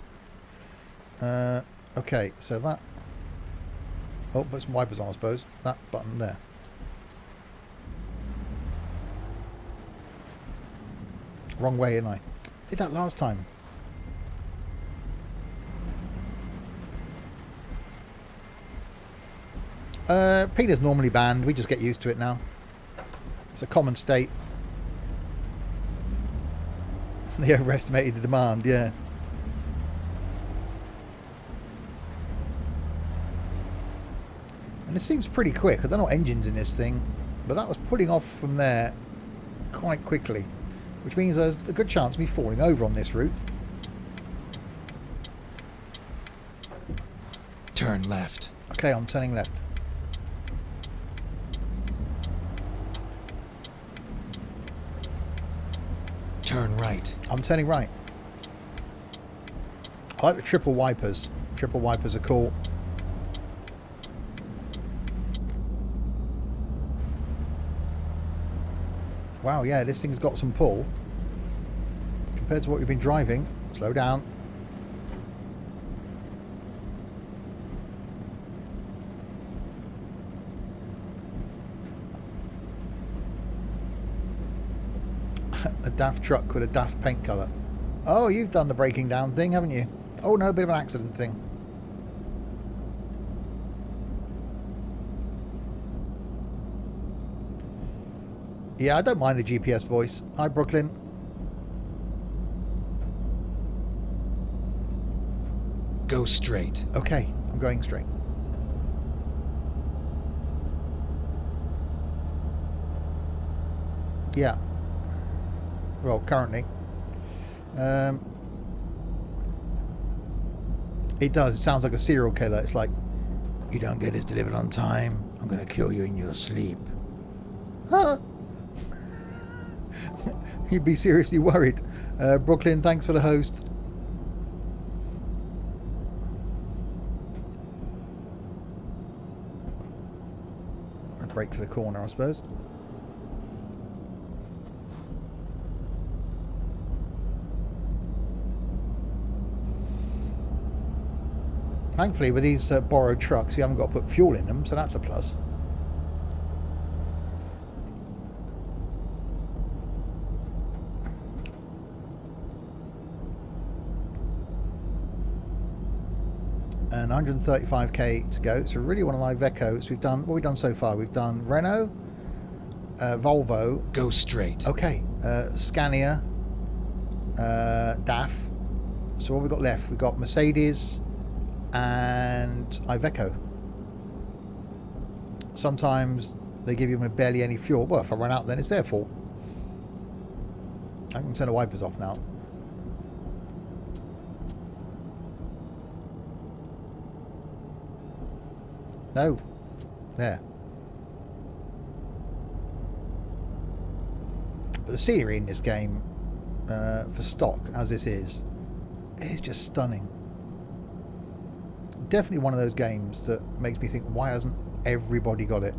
Okay, so that... Oh, put some wipers on, I suppose. That button there. Wrong way, didn't I? Did that last time. Pina's normally banned. We just get used to it now. It's a common state. They overestimated the demand, yeah. And it seems pretty quick. I don't know what engine's in this thing, but that was pulling off from there quite quickly, which means there's a good chance of me falling over on this route. Turn left. Okay, I'm turning left. Turn right. I'm turning right. I like the triple wipers. Triple wipers are cool. Wow, yeah, this thing's got some pull. Compared to what we've been driving. Slow down. A daft truck with a daft paint colour. Oh, you've done the breaking down thing, haven't you? Oh no, a bit of an accident thing. Yeah, I don't mind the GPS voice. Hi, Brooklyn. Go straight. Okay, I'm going straight. Yeah. Well, currently. It does. It sounds like a serial killer. It's like, you don't get this delivered on time, I'm going to kill you in your sleep. Huh? You'd be seriously worried. Brooklyn, thanks for the host. A break for the corner, I suppose. Thankfully, with these borrowed trucks, we haven't got to put fuel in them, so that's a plus. And 135k to go. So really one of my Ivecos. We've done what we've done so far. We've done Renault, Volvo. Go straight. Okay, Scania, DAF. So what we've got left? We've got Mercedes and Iveco. Sometimes they give you barely any fuel. Well, if I run out, then it's their fault. I can turn the wipers off now. No. There. But the scenery in this game, for stock, as this is just stunning. Definitely one of those games that makes me think, why hasn't everybody got it?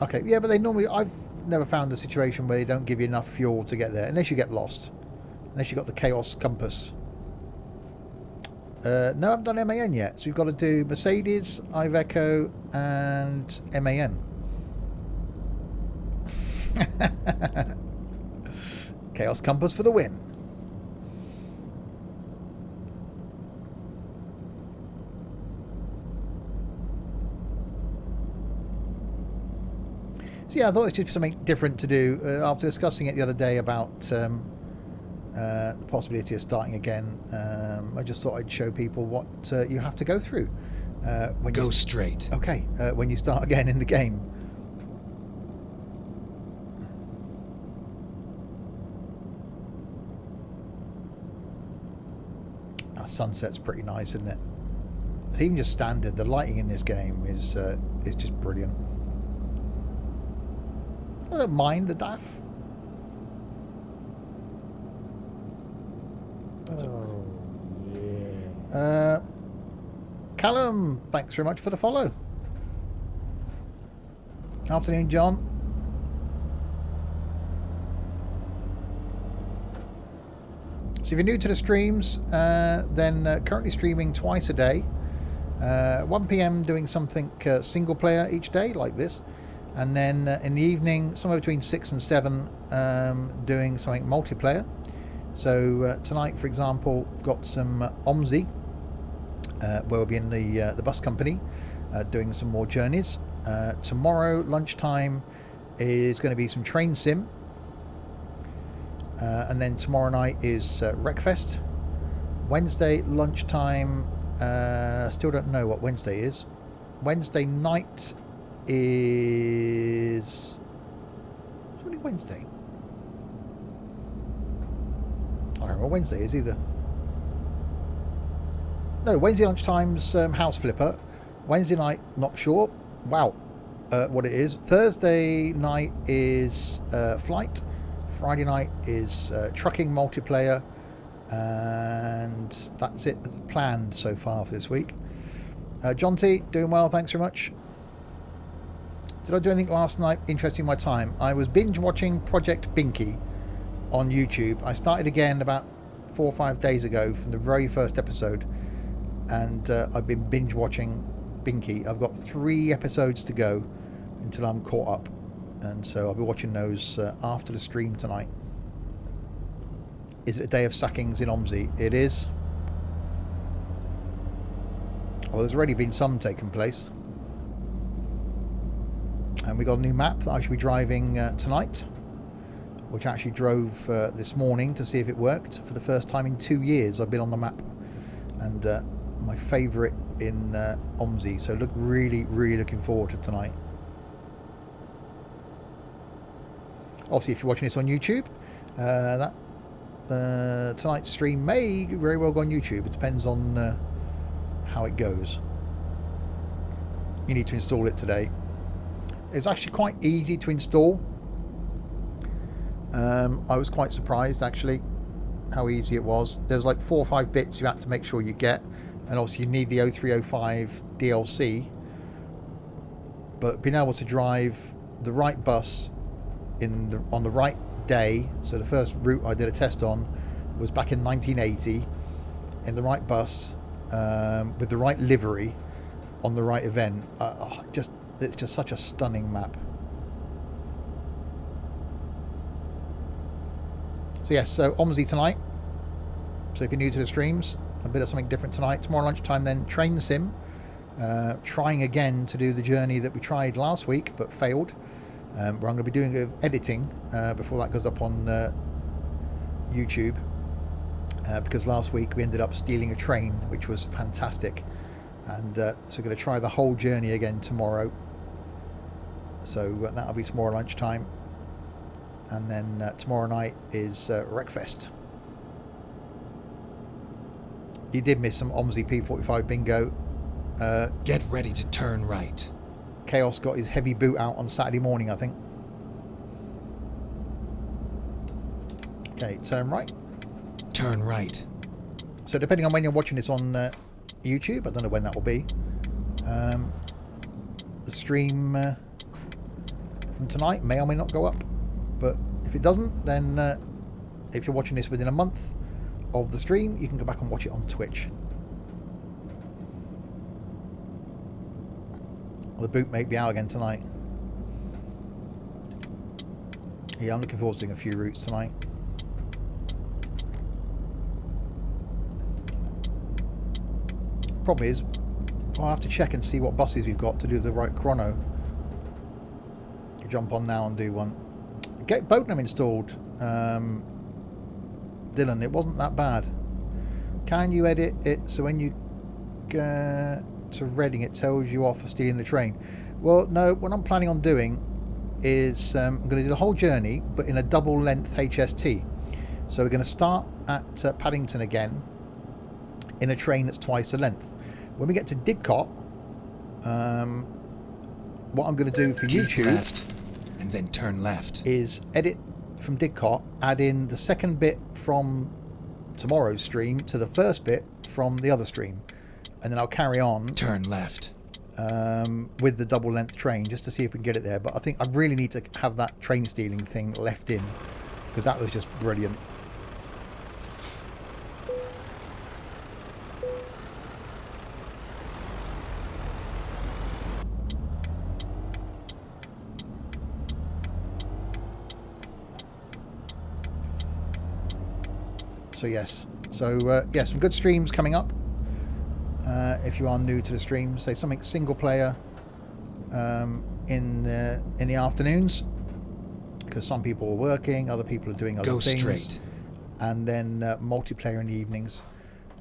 Okay, yeah, but they normally... I've never found a situation where they don't give you enough fuel to get there, unless you get lost. Unless you've got the Chaos Compass. No, I haven't done MAN yet. So you've got to do Mercedes, Iveco, and MAN. Chaos Compass for the win. So yeah, I thought it's just something different to do. After discussing it the other day about the possibility of starting again, I just thought I'd show people what you have to go through. When go you straight. Okay, when you start again in the game. Sunset's pretty nice, isn't it? Even just standard, the lighting in this game is just brilliant. I don't mind the DAF. Oh, yeah. Callum, thanks very much for the follow. Afternoon, John. So if you're new to the streams, then currently streaming twice a day. 1 p.m. doing something single player each day, like this. And then in the evening, somewhere between 6 and 7, doing something multiplayer. So tonight, for example, we've got some OMSI, where we'll be in the bus company, doing some more journeys. Tomorrow, lunchtime, is going to be some train sim. And then tomorrow night is Wreckfest. Wednesday lunchtime, still don't know what Wednesday is. Wednesday night is... It's only Wednesday. I don't know what Wednesday is either. No, Wednesday lunchtime's House Flipper. Wednesday night, not sure. Wow, what it is. Thursday night is Flight. Friday night is trucking multiplayer, and that's it planned so far for this week. John T, doing well, thanks very much. Did I do anything last night interesting in my time? I was binge watching Project Binky on YouTube. I started again about 4 or 5 days ago from the very first episode, and I've been binge watching Binky. I've got 3 episodes to go until I'm caught up, and so I'll be watching those after the stream tonight. Is it a day of sackings in OMSI? It is. Well, there's already been some taking place. And we got a new map that I should be driving tonight. which I actually drove this morning to see if it worked. For the first time in 2 years I've been on the map, and my favourite in OMSI, so really looking forward to tonight. Obviously if you're watching this on YouTube, tonight's stream may very well go on YouTube. It depends on how it goes. You need to install it today. It's actually quite easy to install. I was quite surprised actually how easy it was. There's like 4 or 5 bits you had to make sure you get, and obviously you need the 0305 DLC, but being able to drive the right bus on the right day. So the first route I did a test on was back in 1980 in the right bus, with the right livery on the right event. It's just such a stunning map. So yes, so OMSI tonight. So if you're new to the streams, a bit of something different tonight. Tomorrow lunchtime then train sim, trying again to do the journey that we tried last week but failed. Where I'm going to be doing editing before that goes up on YouTube, because last week we ended up stealing a train, which was fantastic, and so we're going to try the whole journey again tomorrow. So that'll be tomorrow lunchtime, and then tomorrow night is Wreckfest. You did miss some OMSI P45 bingo. Get ready to turn right. Chaos got his heavy boot out on Saturday morning, I think. Okay, turn right. Turn right. So depending on when you're watching this on YouTube, I don't know when that will be, the stream from tonight may or may not go up. But if it doesn't, then if you're watching this within a month of the stream, you can go back and watch it on Twitch. The boot may be out again tonight. Yeah, I'm looking forward to doing a few routes tonight. Problem is, I'll have to check and see what buses we've got to do the right chrono. You jump on now and do one. Get Boatnam installed, Dylan. It wasn't that bad. Can you edit it so when you go to Reading it tells you off for stealing the train? Well, no, what I'm planning on doing is I'm going to do the whole journey but in a double length HST. So we're going to start at Paddington again in a train that's twice the length. When we get to Didcot, what I'm going to do for Keep YouTube left, and then turn left. is edit from Didcot, add in the second bit from tomorrow's stream to the first bit from the other stream, and then I'll carry on Turn left. with the double length train just to see if we can get it there. But I think I really need to have that train stealing thing left in, because that was just brilliant. So yes, yeah, some good streams coming up. If you are new to the stream, say something single player in the afternoons, because some people are working, other people are doing other Go things. straight. And then multiplayer in the evenings,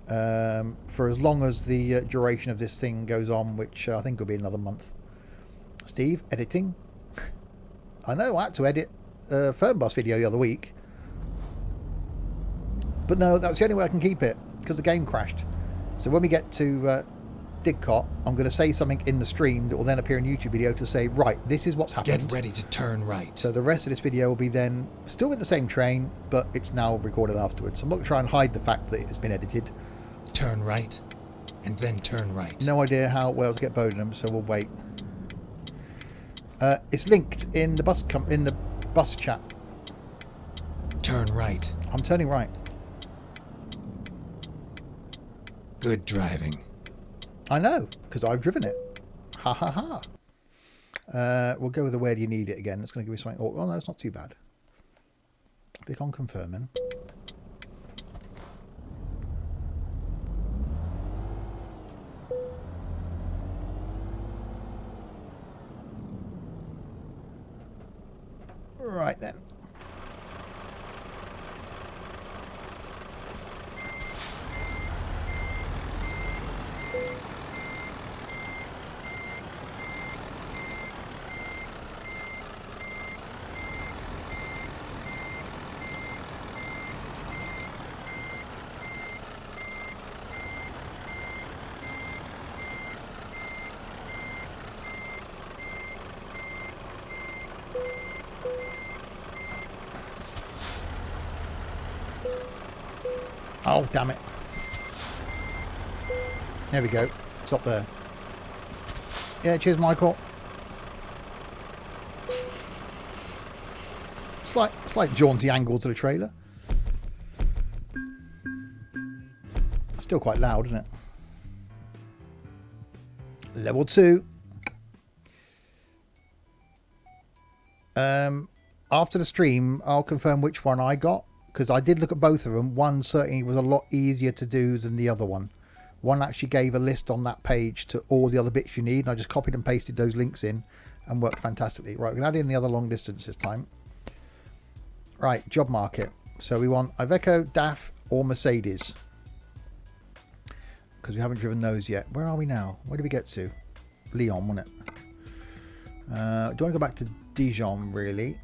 for as long as the duration of this thing goes on, which I think will be another month. Steve, editing. I know I had to edit a Fernbus video the other week, but no, that's the only way I can keep it, because the game crashed. So when we get to Didcot, I'm going to say something in the stream that will then appear in a YouTube video to say, right, this is what's happened. Get ready to turn right. So the rest of this video will be then still with the same train, but it's now recorded afterwards. So I'm not going to try and hide the fact that it's been edited. Turn right, and then turn right. No idea how well to get Bodenham, so we'll wait. It's linked in the bus chat. Turn right. I'm turning right. Good driving. I know, because I've driven it. Ha ha ha. We'll go with the where do you need it again. It's going to give me something. Oh, no, it's not too bad. Click on confirming. Right then. Oh, damn it. There we go. Stop there. Yeah, cheers, Michael. Slight jaunty angle to the trailer. Still quite loud, isn't it? Level 2. After the stream, I'll confirm which one I got, because I did look at both of them. One certainly was a lot easier to do than the other one. One actually gave a list on that page to all the other bits you need, and I just copied and pasted those links in and worked fantastically. Right, we're going to add in the other long distance this time. Right, job market. So we want Iveco, DAF or Mercedes, because we haven't driven those yet. Where are we now? Where did we get to? Lyon, wasn't it? Do I want to go back to Dijon, really?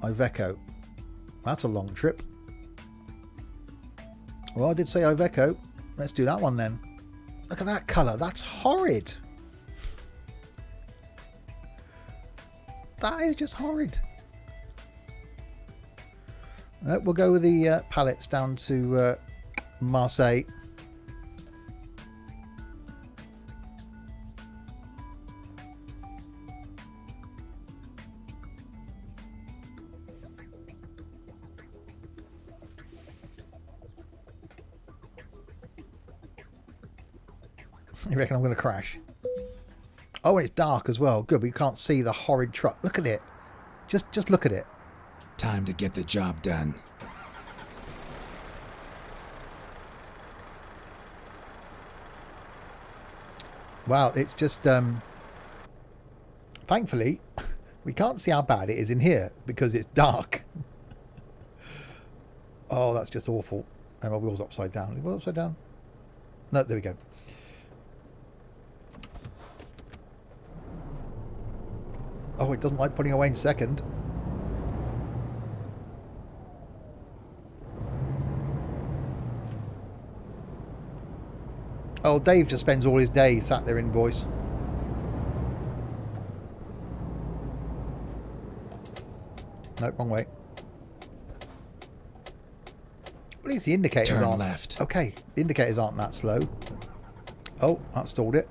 Iveco. That's a long trip. Well, I did say Iveco. Let's do that one then. Look at that colour. That's horrid. That is just horrid. We'll go with the pallets down to Marseille. You reckon I'm going to crash? Oh, and it's dark as well. Good, but you can't see the horrid truck. Look at it. Just look at it. Time to get the job done. Wow, it's just... thankfully, we can't see how bad it is in here because it's dark. Oh, that's just awful. And my wheel's upside down. Is the wheel upside down? No, there we go. Oh, it doesn't like putting away in second. Oh, Dave just spends all his day sat there in voice. Nope, wrong way. At least the indicators Turn aren't... left. Okay, the indicators aren't that slow. Oh, that stalled it.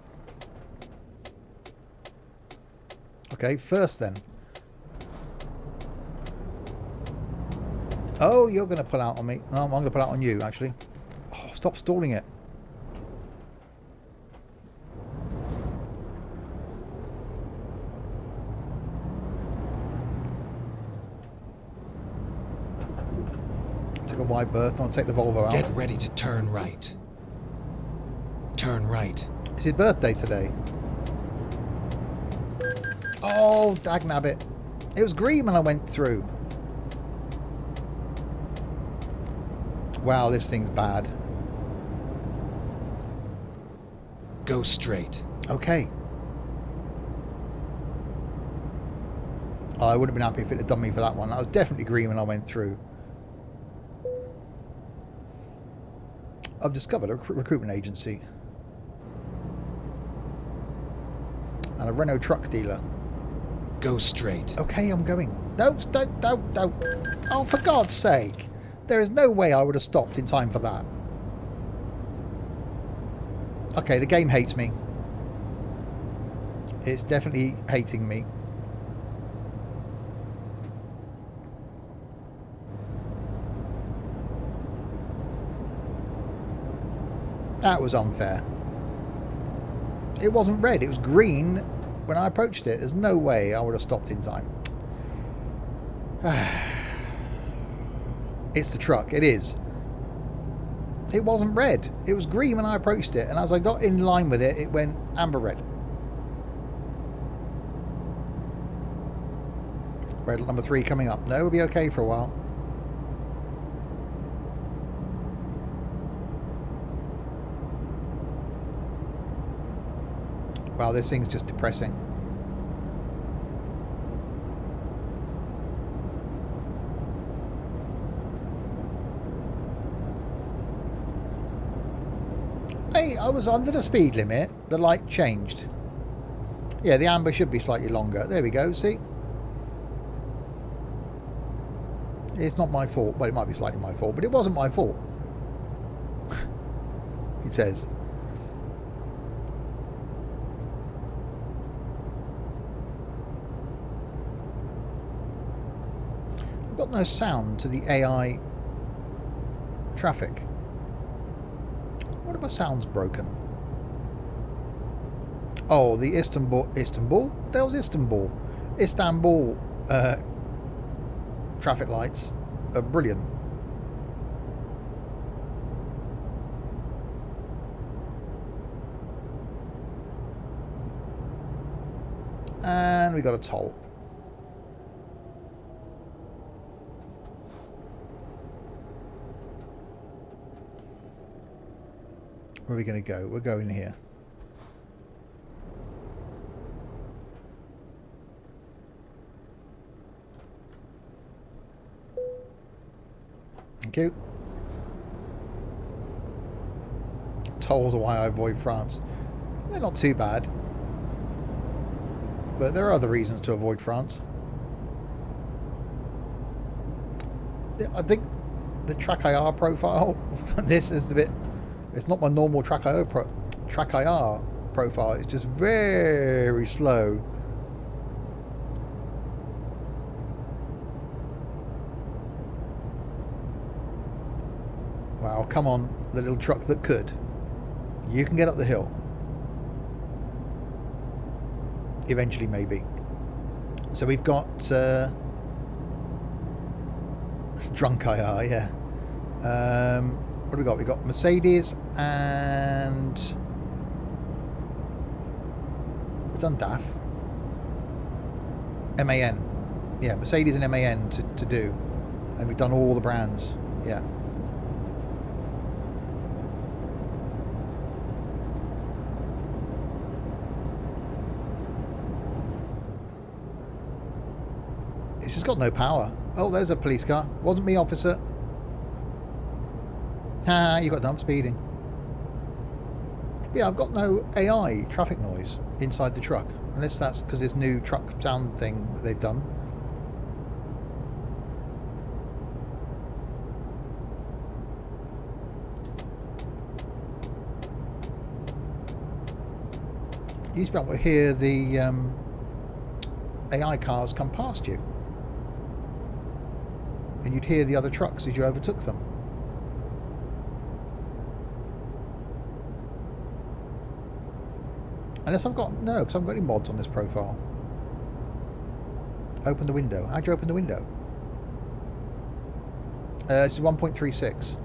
Okay, first then. Oh, you're going to pull out on me. No, I'm going to pull out on you, actually. Oh, stop stalling it. Take a wide berth. I'll take the Volvo out. Get ready to turn right. Turn right. It's his birthday today. Oh, dagnabbit. It was green when I went through. Wow, this thing's bad. Go straight. Okay. Oh, I would have been happy if it had done me for that one. That was definitely green when I went through. I've discovered a recruitment agency. And a Renault truck dealer. Go straight. Okay, I'm going. Don't. Oh, for God's sake. There is no way I would have stopped in time for that. Okay, the game hates me. It's definitely hating me. That was unfair. It wasn't red, it was green when I approached it. There's no way I would have stopped in time. It's the truck, it is. It wasn't red, it was green when I approached it, and as I got in line with it, it went amber red. Red number 3 coming up. No, we'll be okay for a while. Wow, this thing's just depressing. Hey, I was under the speed limit. The light changed. Yeah, the amber should be slightly longer. There we go, see? It's not my fault. Well, it might be slightly my fault, but it wasn't my fault. He says. I've got no sound to the AI traffic. What if my sound's broken? Oh, the Istanbul? What the hell's Istanbul? Istanbul traffic lights are brilliant. And we got a toll. Where are we going to go? We're going here. Thank you. Tolls are why I avoid France. They're not too bad. But there are other reasons to avoid France. I think the Track IR profile, this is a bit... It's not my normal Track IR profile. It's just very slow. Wow, come on, the little truck that could. You can get up the hill. Eventually, maybe. So we've got drunk IR, yeah. What do we got? We've got Mercedes and we've done DAF. MAN. Yeah, Mercedes and MAN to do. And we've done all the brands. Yeah. It's just got no power. Oh, there's a police car. Wasn't me, officer. Ah, you got done speeding. Yeah, I've got no AI traffic noise inside the truck. Unless that's because this new truck sound thing that they've done. You used to be able to hear the AI cars come past you. And you'd hear the other trucks as you overtook them. Unless I've got... No, because I haven't got any mods on this profile. Open the window. How'd you open the window? This is 1.36.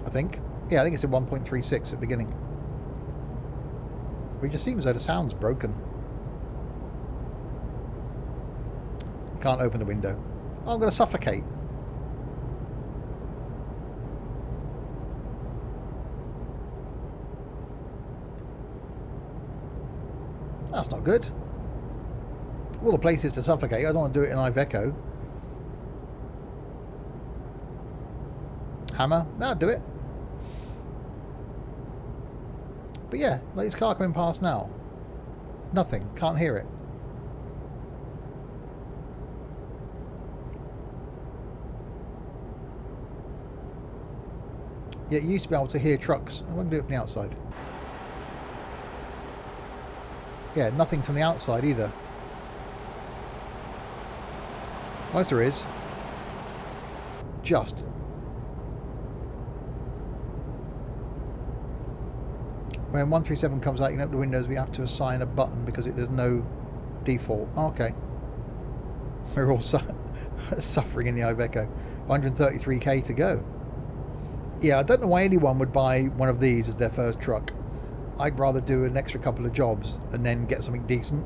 I think. Yeah, I think it's a 1.36 at the beginning. But it just seems though the sound's broken. Can't open the window. Oh, I'm going to suffocate. That's not good. All the places to suffocate. I don't want to do it in Iveco. Hammer. That'll do it. But yeah, like this car coming past now. Nothing. Can't hear it. Yeah, you used to be able to hear trucks. I won't do it from the outside. Yeah, nothing from the outside either. Yes, there is. Just. When 137 comes out, you can open the windows. We have to assign a button because there's no default. Oh, okay. We're all suffering in the Iveco. 133k to go. Yeah, I don't know why anyone would buy one of these as their first truck. I'd rather do an extra couple of jobs and then get something decent.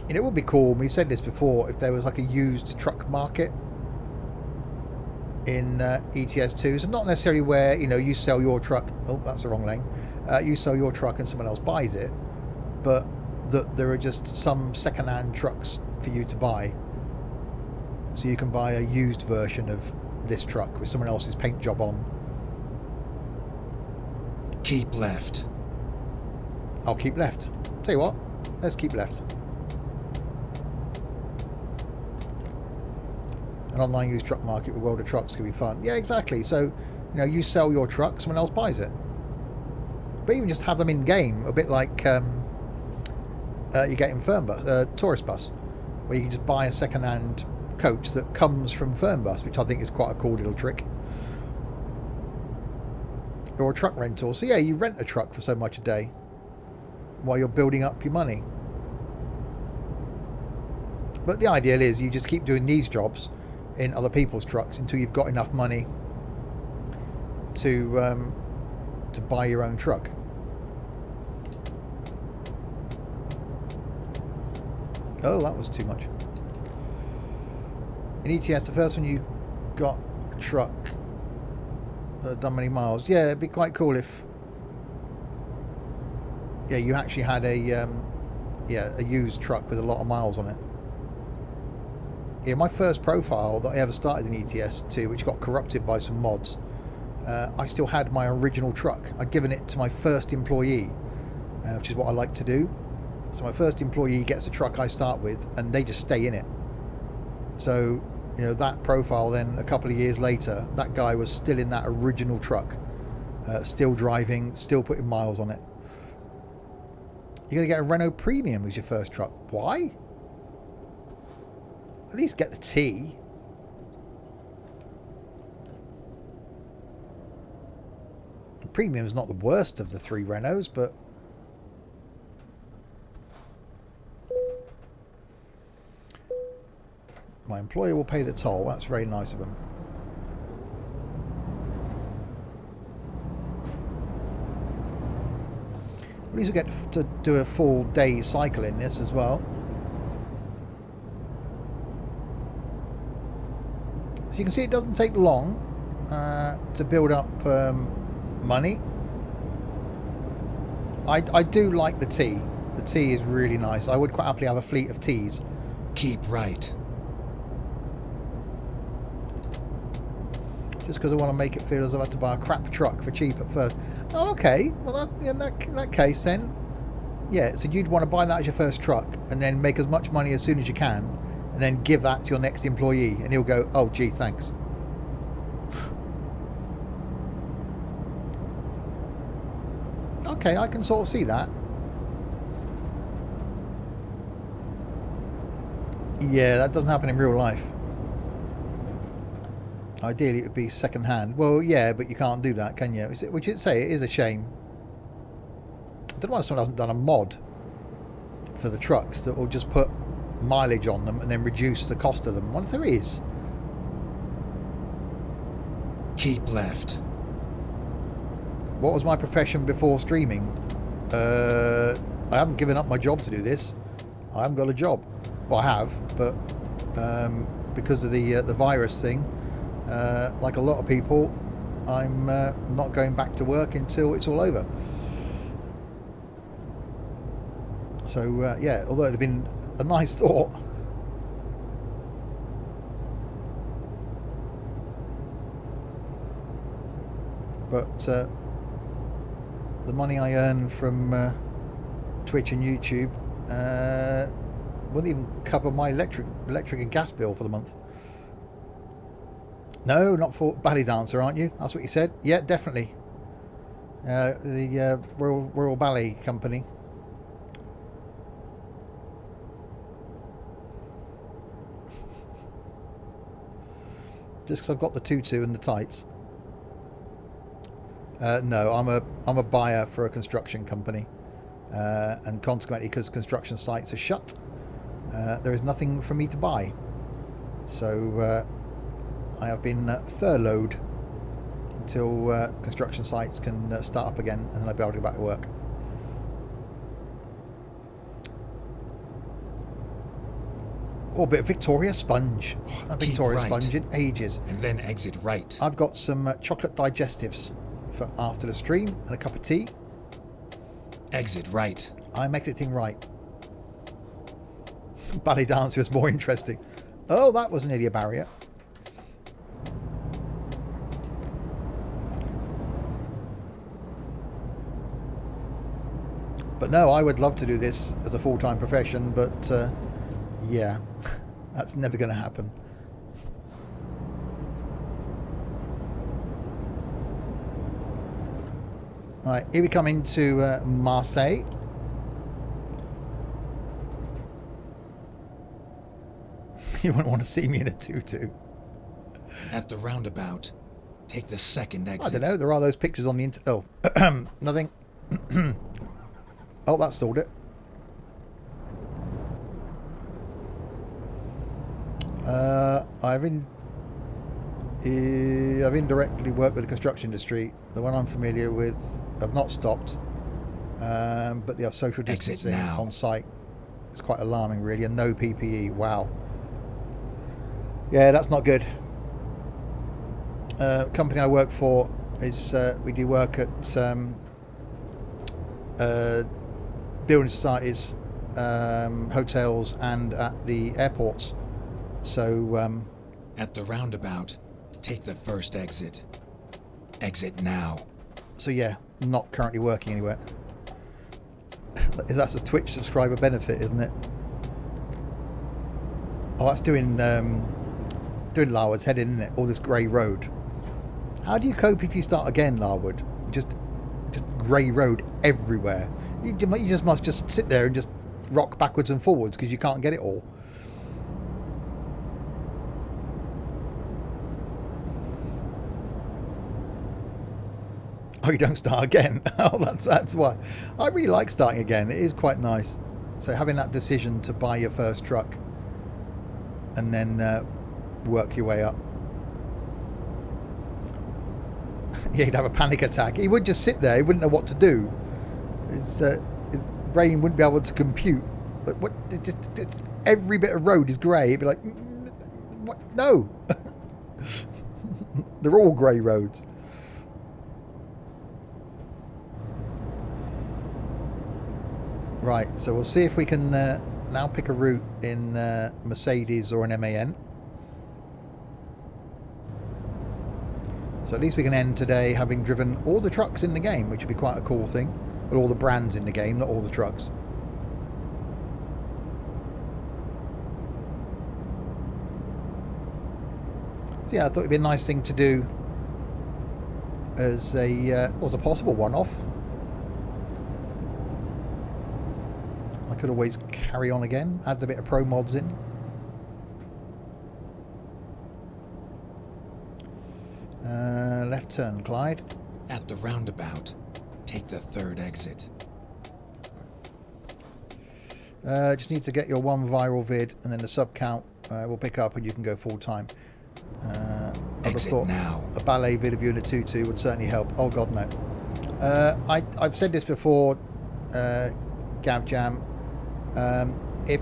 And it would be cool, we've said this before, if there was like a used truck market in ETS2. So not necessarily where, you know, you sell your truck. Oh, that's the wrong lane. You sell your truck and someone else buys it. But that there are just some second-hand trucks for you to buy. So you can buy a used version of this truck with someone else's paint job on. Keep left. I'll keep left. Tell you what, let's keep left. An online used truck market with world of trucks could be fun. Yeah, exactly. So, you know, you sell your truck, someone else buys it. But even just have them in game, a bit like you get in tourist bus, where you can just buy a second-hand coach that comes from Fernbus, which I think is quite a cool little trick. Or a truck rental. So yeah, you rent a truck for so much a day while you're building up your money. But the ideal is you just keep doing these jobs in other people's trucks until you've got enough money to buy your own truck. Oh, that was too much. In ETS, the first one you got a truck done many miles. Yeah, it'd be quite cool if you actually had a used truck with a lot of miles on it. Yeah, my first profile that I ever started in ETS2, which got corrupted by some mods, I still had my original truck. I'd given it to my first employee, which is what I like to do. So my first employee gets the truck I start with, and they just stay in it. So, you know, that profile then a couple of years later, that guy was still in that original truck, still driving, still putting miles on it. You're going to get a Renault Premium as your first truck. Why? At least get the T. The Premium is not the worst of the three Renaults, but my employer will pay the toll. That's very nice of him. At least we get to do a full day cycle in this as well. So you can see it doesn't take long to build up money. I do like the T. The T is really nice. I would quite happily have a fleet of Ts. Keep right. Just because I want to make it feel as though I had to buy a crap truck for cheap at first. Oh, okay. Well, in that case then, yeah, so you'd want to buy that as your first truck and then make as much money as soon as you can and then give that to your next employee and he'll go, oh, gee, thanks. Okay, I can sort of see that. Yeah, that doesn't happen in real life. Ideally, it would be second-hand. Well, yeah, but you can't do that, can you? Which it say it is a shame. I don't know why someone hasn't done a mod for the trucks that will just put mileage on them and then reduce the cost of them. What if there is? Keep left. What was my profession before streaming? I haven't given up my job to do this. I haven't got a job. Well, I have, but because of the virus thing, like a lot of people, I'm not going back to work until it's all over. So yeah, although it would have been a nice thought, but the money I earn from Twitch and YouTube wouldn't even cover my electric and gas bill for the month. No, not for Ballet Dancer, aren't you? That's what you said. Yeah, definitely. The Royal Ballet Company. Just because I've got the tutu and the tights. No, I'm a buyer for a construction company, and consequently, because construction sites are shut, there is nothing for me to buy. So I have been furloughed until construction sites can start up again, and then I'll be able to go back to work. Oh, a bit of Victoria Sponge. Oh, I haven't had Victoria right. Sponge in ages. And then exit right. I've got some chocolate digestives for after the stream and a cup of tea. Exit right. I'm exiting right. Ballet Dancer is more interesting. Oh, that was nearly a barrier. But no, I would love to do this as a full-time profession, but yeah, that's never going to happen. Right, here we come into Marseille. You wouldn't want to see me in a tutu. At the roundabout, take the second exit. I don't know. There are those pictures on the internet. Oh, nothing. Oh, that stalled it. I've indirectly worked with the construction industry. The one I'm familiar with, I've not stopped, but they have social distancing on site. It's quite alarming, really, and no PPE. Wow. Yeah, that's not good. Company I work for is we do work at building societies, hotels, and at the airports. So at the roundabout, take the first exit. Exit now. So yeah, not currently working anywhere. That's a Twitch subscriber benefit, isn't it? Oh, that's doing Larwood's Head, isn't it? All this grey road. How do you cope if you start again, Larwood? Just grey road everywhere. You just must just sit there and just rock backwards and forwards because you can't get it all. Oh, you don't start again? Oh, that's why. I really like starting again. It is quite nice. So having that decision to buy your first truck and then work your way up. Yeah, he'd have a panic attack. He would just sit there. He wouldn't know what to do. His brain wouldn't be able to compute. Like, what? Every bit of road is grey. He'd be like, what? No. They're all grey roads. Right, so we'll see if we can now pick a route in Mercedes or an MAN. So at least we can end today having driven all the trucks in the game, which would be quite a cool thing. But all the brands in the game, not all the trucks. So yeah, I thought it'd be a nice thing to do as a possible one-off. I could always carry on again, add a bit of pro mods in. Left turn, Clyde. At the roundabout, take the third exit. Just need to get your one viral vid, and then the sub count will pick up, and you can go full time. I've thought now. A ballet vid of you in a tutu would certainly help. Oh God, no. I've said this before, Gav Jam. If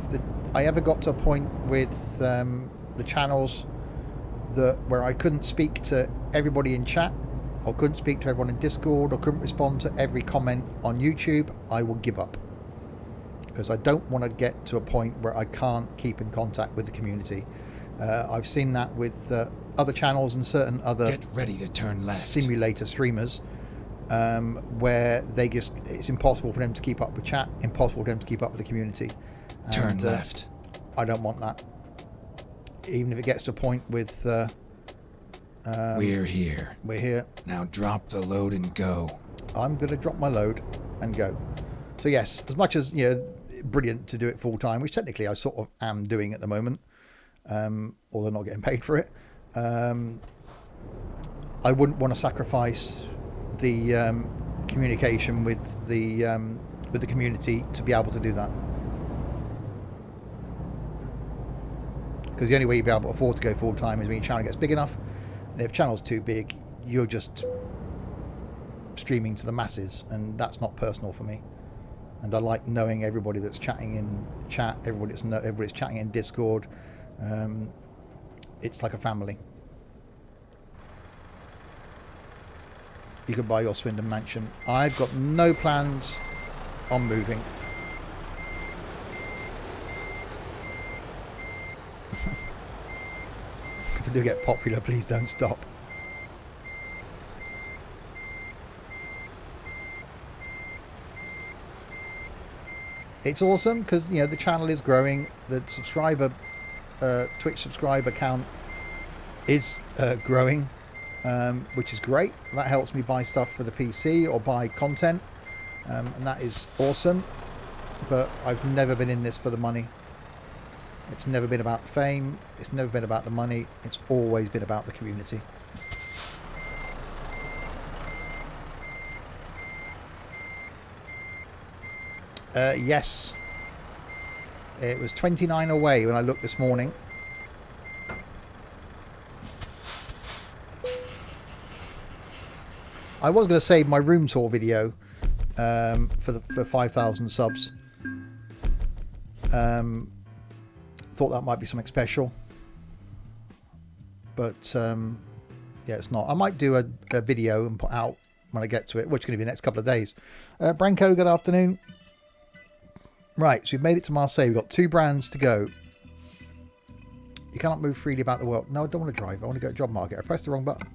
I ever got to a point with the channels where I couldn't speak to everybody in chat, or couldn't speak to everyone in Discord, or couldn't respond to every comment on YouTube, I will give up. Because I don't want to get to a point where I can't keep in contact with the community. I've seen that with other channels and certain other Get ready to turn left. simulator streamers, where it's impossible for them to keep up with chat, impossible for them to keep up with the community. Turn left. I don't want that. Even if it gets to a point with we're here. We're here. Now drop the load and go. I'm going to drop my load and go. So yes, as much as, brilliant to do it full time, which technically I sort of am doing at the moment, although not getting paid for it. I wouldn't want to sacrifice the communication with the community to be able to do that. Because the only way you'll be able to afford to go full time is when your channel gets big enough. And if channel's too big, you're just streaming to the masses, and that's not personal for me. And I like knowing everybody that's chatting in chat, everybody's chatting in Discord. It's like a family. You could buy your Swindon mansion. I've got no plans on moving. If I do get popular, please don't stop. It's awesome because, you know, the channel is growing. The Twitch subscriber count is growing, which is great. That helps me buy stuff for the PC or buy content, and that is awesome. But I've never been in this for the money. It's never been about the fame. It's never been about the money. It's always been about the community. Yes. It was 29 away when I looked this morning. I was going to save my room tour video for 5,000 subs. Thought that might be something special. But yeah, it's not. I might do a video and put out when I get to it, which is going to be the next couple of days. Branko, good afternoon. Right, so we've made it to Marseille. We've got 2 brands to go. You cannot move freely about the world. No, I don't want to drive. I want to go to job market. I pressed the wrong button.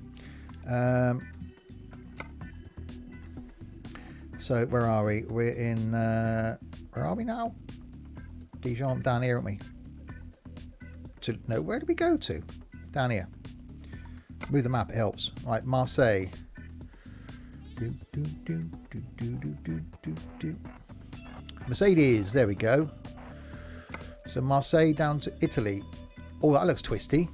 So where are we? We're in... where are we now? Dijon, down here, aren't we? No, where did we go to? Down here. Move the map, it helps. Right, Marseille. Mercedes, there we go. So Marseille down to Italy. Oh, that looks twisty.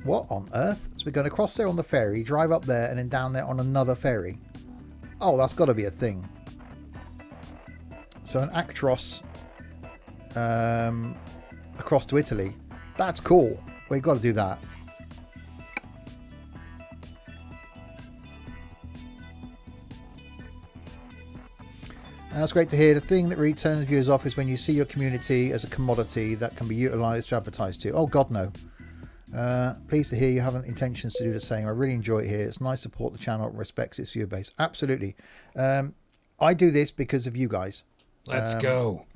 What on earth? So we're going across there on the ferry, drive up there, and then down there on another ferry. Oh, that's got to be a thing. So an Actros across to Italy. That's cool. We've got to do that. That's great to hear. The thing that really turns viewers off is when you see your community as a commodity that can be utilised to advertise to. Oh, God, no. Pleased to hear you have intentions to do the same. I really enjoy it here. It's nice to support the channel. It respects its viewer base. Absolutely. I do this because of you guys. Let's go.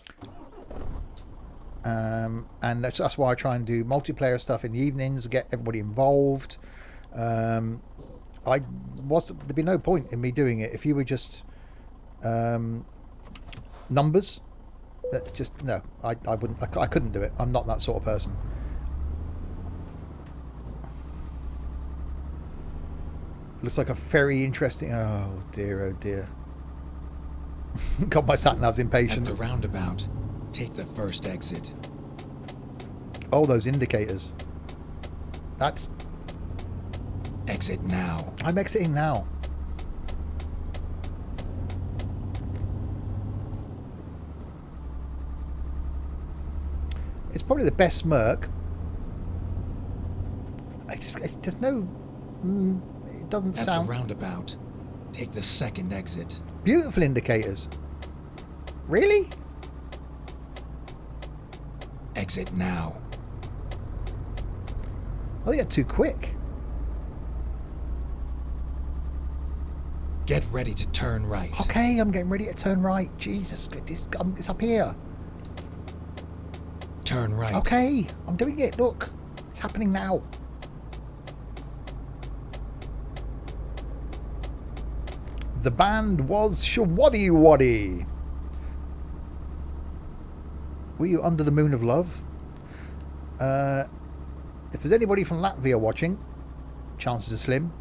And that's why I try and do multiplayer stuff in the evenings, get everybody involved. There'd be no point in me doing it if you were just numbers. That's just no. I wouldn't. I couldn't do it. I'm not that sort of person. Looks like a very interesting. Oh dear. Oh dear. God, my sat nav's impatient. At the roundabout, take the first exit. Oh, those indicators. That's... Exit now. I'm exiting now. It's probably the best smirk. There's no... it doesn't sound... At the roundabout, take the second exit. Beautiful indicators. Really? Exit now. Oh, you're too quick. Get ready to turn right. Okay, I'm getting ready to turn right. Jesus, it's up here. Turn right. Okay, I'm doing it. Look, it's happening now. The band was Shawaddy Waddy. Were you under the moon of love? If there's anybody from Latvia watching, chances are slim.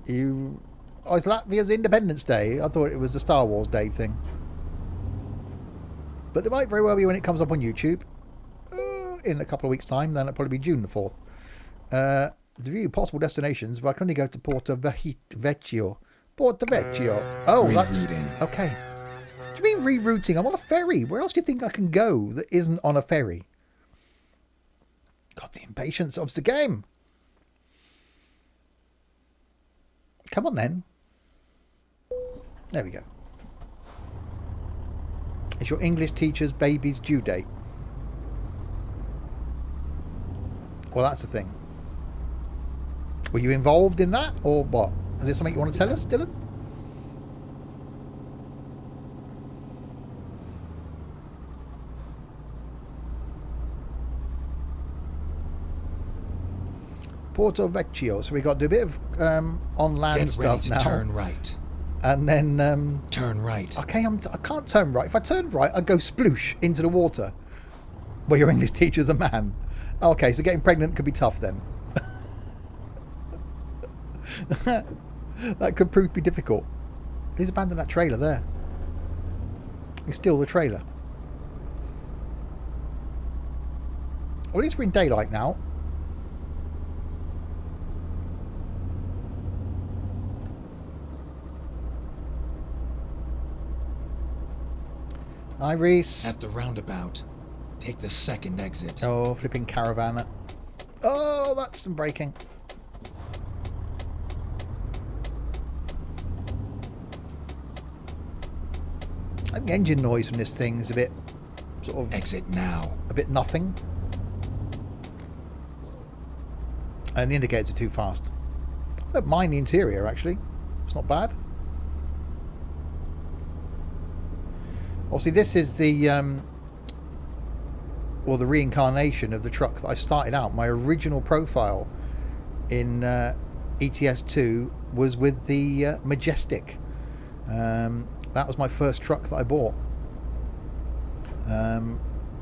It's Latvia's Independence Day. I thought it was the Star Wars Day thing. But it might very well be when it comes up on YouTube. In a couple of weeks' time, then it'll probably be June the 4th. To view possible destinations, but I can only go to Porto Vecchio. Porto Vecchio. Oh, that's... Okay. What do you mean rerouting? I'm on a ferry. Where else do you think I can go that isn't on a ferry? God, the impatience of the game. Come on, then. There we go. It's your English teacher's baby's due date. Well, that's the thing. Were you involved in that, or what? Is there something you want to tell us, Dylan? Porto Vecchio. So we got to do a bit of on land Get stuff ready to now. turn right. And then Turn right. okay, I can't turn right. If I turn right, I go sploosh into the water. Well, your English teacher's a man. Okay, so getting pregnant could be tough then. That could prove to be difficult. Who's abandoned that trailer there? You steal the trailer. Well, at least we're in daylight now. Hi, Reese. At the roundabout, take the second exit. Oh, flipping caravan. Oh, that's some braking. I think the engine noise from this thing is a bit sort of Exit now. a bit nothing. And the indicators are too fast. I don't mind the interior actually. It's not bad. Obviously this is the or the reincarnation of the truck that I started out. My original profile in ETS2 was with the Majestic. That was my first truck that I bought.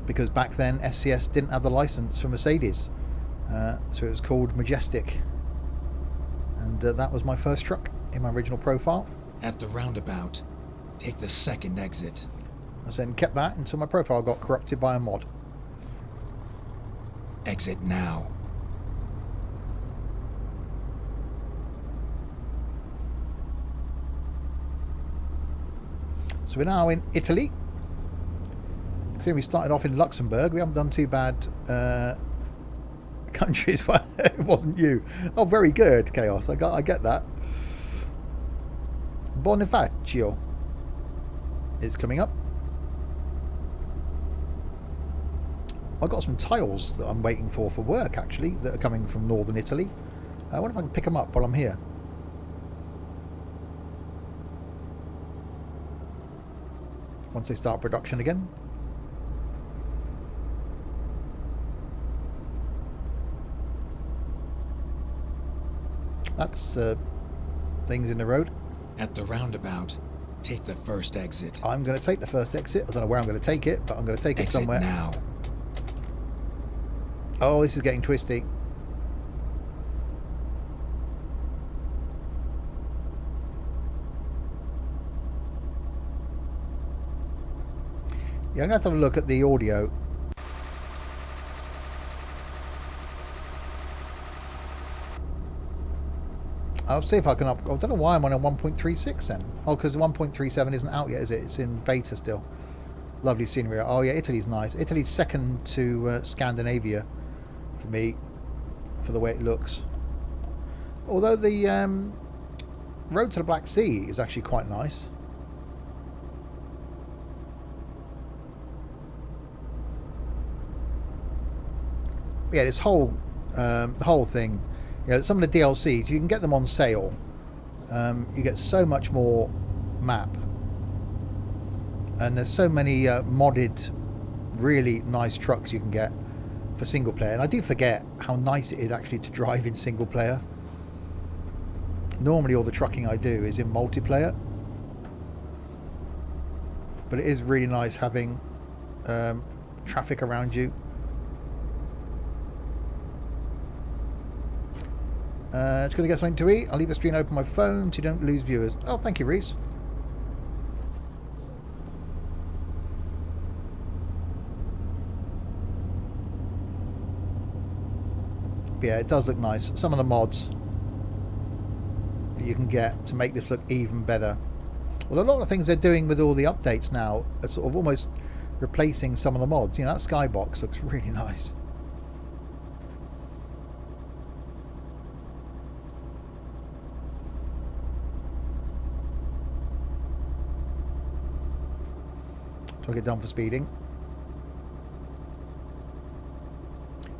Because back then SCS didn't have the license for Mercedes. So it was called Majestic. And that was my first truck in my original profile. At the roundabout, take the second exit. I then kept that until my profile got corrupted by a mod. Exit now. So we're now in Italy. See, we started off in Luxembourg. We haven't done too bad countries. It wasn't you. Oh, very good, Chaos. I get that. Bonifacio is coming up. I've got some tiles that I'm waiting for work, actually, that are coming from northern Italy. I wonder if I can pick them up while I'm here. Once they start production again. That's things in the road. At the roundabout, take the first exit. I'm going to take the first exit. I don't know where I'm going to take it, but I'm going to take it Exit somewhere. now. Oh, this is getting twisty. Yeah, I'm going to have to have a look at the audio. I'll see if I can up. I don't know why I'm on a 1.36 then. Oh, because the 1.37 isn't out yet, is it? It's in beta still. Lovely scenery. Oh yeah, Italy's nice. Italy's second to Scandinavia for me, for the way it looks. Although the road to the Black Sea is actually quite nice. Yeah, this whole the whole thing. You know, some of the DLCs, you can get them on sale. You get so much more map. And there's so many modded, really nice trucks you can get for single player. And I do forget how nice it is actually to drive in single player. Normally all the trucking I do is in multiplayer. But it is really nice having traffic around you. Just going to get something to eat. I'll leave the screen open on my phone so you don't lose viewers. Oh, thank you, Reese. But yeah, it does look nice. Some of the mods that you can get to make this look even better. Well, a lot of things they're doing with all the updates now are sort of almost replacing some of the mods. You know, that skybox looks really nice. So I get done for speeding.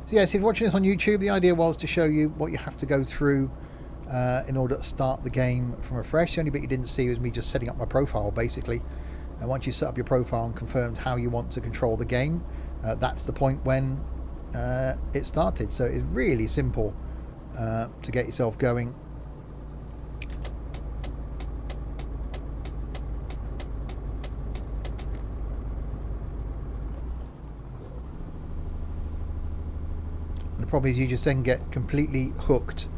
So yes, if you're watching this on YouTube, the idea was to show you what you have to go through in order to start the game from afresh. The only bit you didn't see was me just setting up my profile, basically. And once you set up your profile and confirmed how you want to control the game, that's the point when it started. So it's really simple to get yourself going. And the problem is you just then get completely hooked,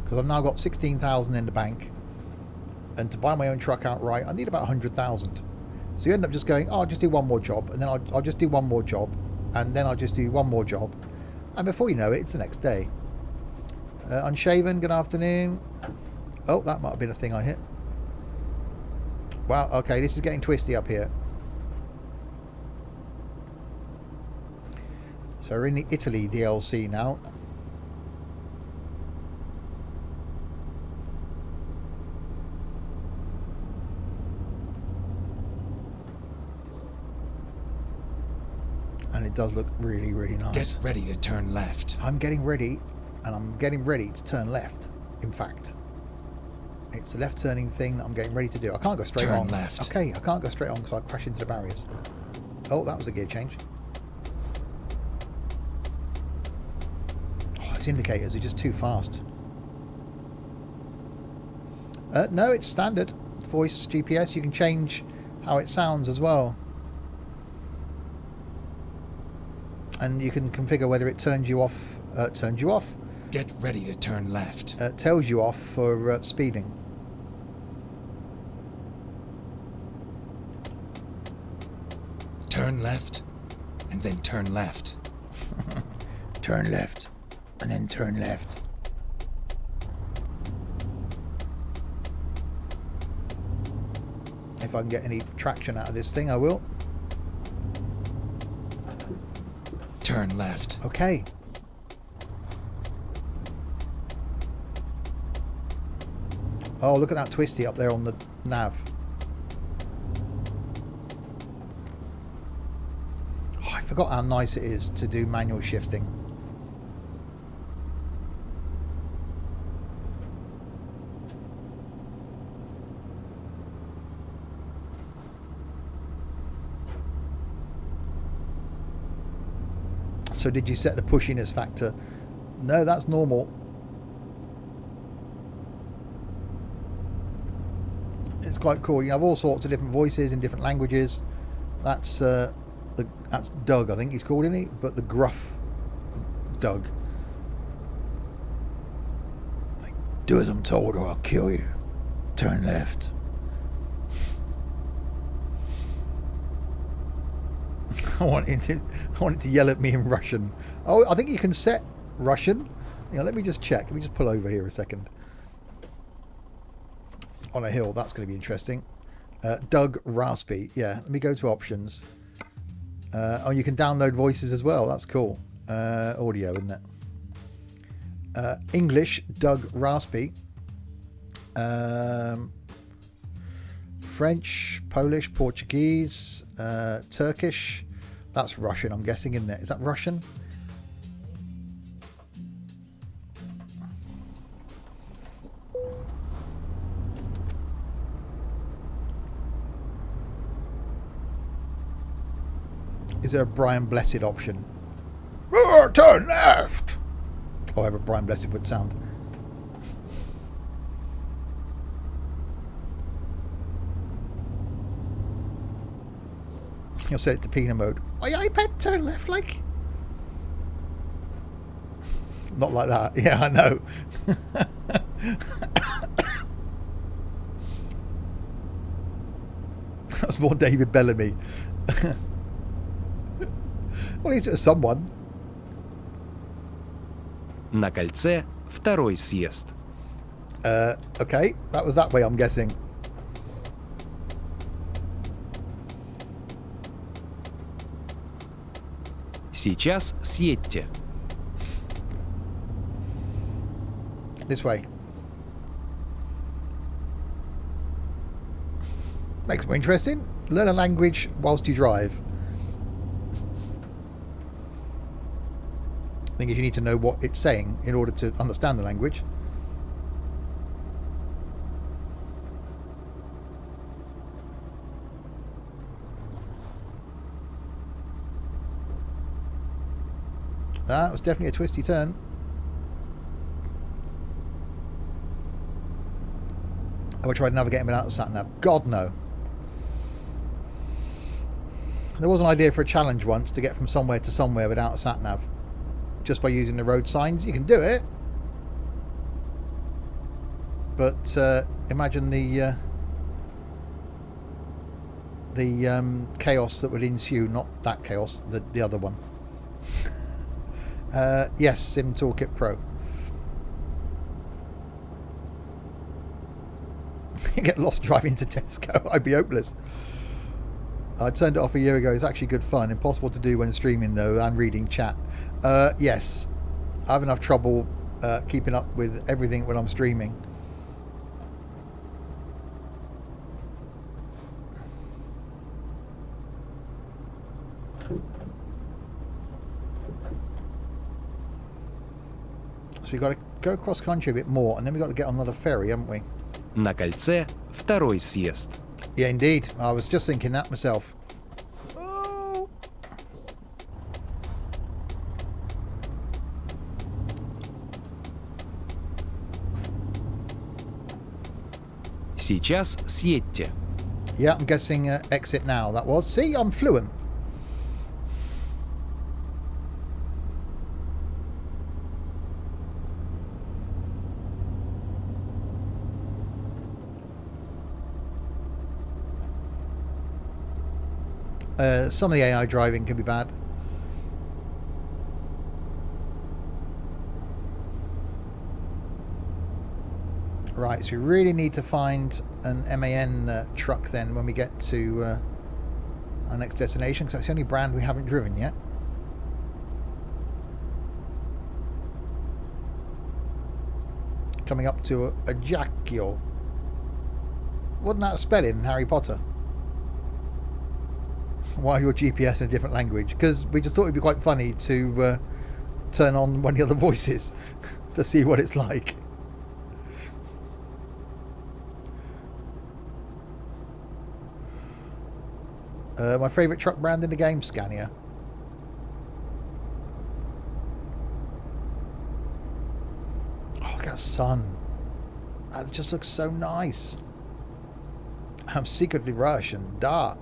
because I've now got 16,000 in the bank, and to buy my own truck outright I need about 100,000. So you end up just going, oh, I'll just do one more job, and then I'll just do one more job, and then I'll just do one more job, and before you know it, it's the next day. Unshaven, good afternoon. Oh, that might have been a thing I hit. Wow, okay, this is getting twisty up here. So we're in the Italy DLC now. And it does look really, really nice. Get ready to turn left. I'm getting ready, and I'm getting ready to turn left, in fact. It's the left turning thing that I'm getting ready to do. I can't go straight on. Turn left. Okay, I can't go straight on because I crash into the barriers. Oh, that was the gear change. Oh, these indicators are just too fast. No, it's standard. Voice GPS. You can change how it sounds as well. And you can configure whether it turns you off. Get ready to turn left. Tells you off for speeding. Turn left, and then turn left. Turn left, and then turn left. If I can get any traction out of this thing, I will. Turn left. Okay. Oh, look at that twisty up there on the nav. Oh, I forgot how nice it is to do manual shifting. So did you set the pushiness factor? No, that's normal. It's quite cool. You have all sorts of different voices in different languages. That's that's Doug, I think he's called, isn't he? But the gruff Doug. Like, do as I'm told or I'll kill you. Turn left. I want it to yell at me in Russian. Oh, I think you can set Russian. Let me just check. Let me just pull over here a second. On a hill, that's going to be interesting. Doug Raspy. Yeah, let me go to options. Oh, you can download voices as well. That's cool. Audio, isn't it? English, Doug Raspy. French, Polish, Portuguese, Turkish. That's Russian, I'm guessing, isn't it? Is that Russian? Is there a Brian Blessed option? Turn left! Or however Brian Blessed would sound. You'll set it to Pina mode. My iPad turn left, like. Not like that. Yeah, I know. That's more David Bellamy. Well, he's someone. На кольце второй съезд. Okay, that was that way, I'm guessing. Сейчас съедьте. This way. Makes it more interesting. Learn a language whilst you drive. The thing is, you need to know what it's saying in order to understand the language. That was definitely a twisty turn. Have I tried navigating without the sat nav? God, no. There was an idea for a challenge once to get from somewhere to somewhere without a sat nav, just by using the road signs. You can do it, but imagine the chaos that would ensue. Not that chaos, the other one. Yes, Sim Toolkit Pro. You get lost driving to Tesco. I'd be hopeless. I turned it off a year ago. It's actually good fun. Impossible to do when streaming though and reading chat. Yes, I have enough trouble keeping up with everything when I'm streaming. So we've got to go cross country a bit more, and then we've got to get on another ferry, haven't we? На кольце второй съезд. Yeah, indeed. I was just thinking that myself. Oh. Сейчас съедьте. Yeah, I'm guessing exit now. That was. See, I'm fluent. Some of the AI driving can be bad. Right, so we really need to find an MAN truck then when we get to our next destination, because that's the only brand we haven't driven yet. Coming up to a Jacchio. Wasn't that a spelling in Harry Potter? Why your GPS in a different language? Because we just thought it'd be quite funny to turn on one of the other voices to see what it's like. My favourite truck brand in the game, Scania. Oh, look at that sun. That just looks so nice. I'm secretly Russian. Da.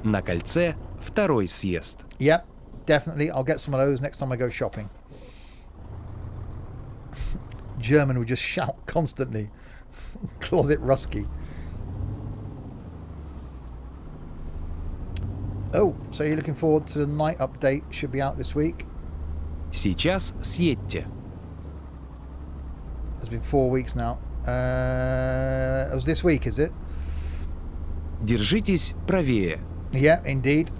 На кольце второй съезд. Yep, definitely. I'll get some of those next time I go shopping. German will just shout constantly. Closet Rusky. Oh, so you're looking forward to the night update? Should be out this week. Сейчас съедьте. It's been 4 weeks now. It was this week, is it? Держитесь правее. Yeah, indeed.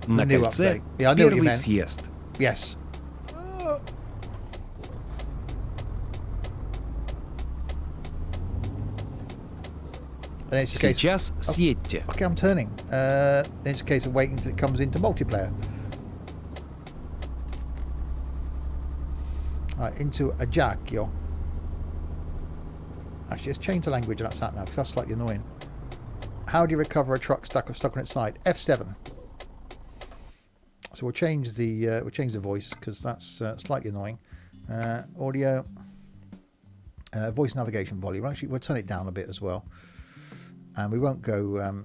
На new кольце update. Yeah, I knew what you первый meant. съезд. Yes. And it's a case. Сейчас съедьте. Okay, I'm turning. It's a case of waiting until it comes into multiplayer. Right, into a Jacchio. Actually, let's change the language of that sat nav because that's slightly annoying. How do you recover a truck stuck on its side? F7. So we'll change the voice because that's slightly annoying. Audio, voice navigation volume. Actually, we'll turn it down a bit as well, and we won't go.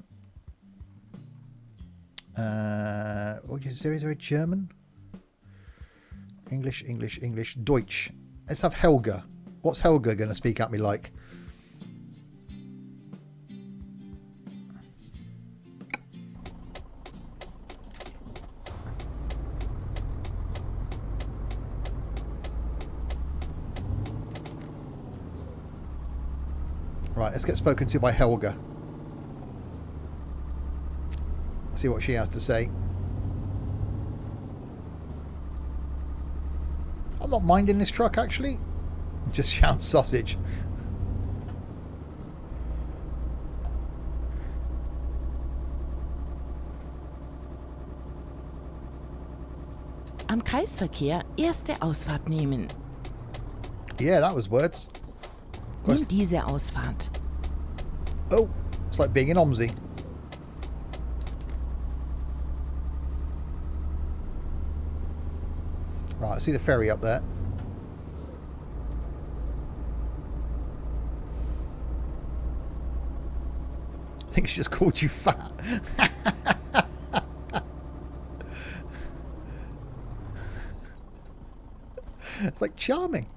What is there? Is there a German? English, Deutsch. Let's have Helga. What's Helga going to speak at me like? Right, let's get spoken to by Helga. See what she has to say. I'm not minding this truck actually. Just shout sausage. Am Kreisverkehr erste Ausfahrt nehmen. Yeah, that was words. Nimm diese Ausfahrt. Oh, it's like being in Omsi. Right, I see the ferry up there. think she just called you fat. It's like charming.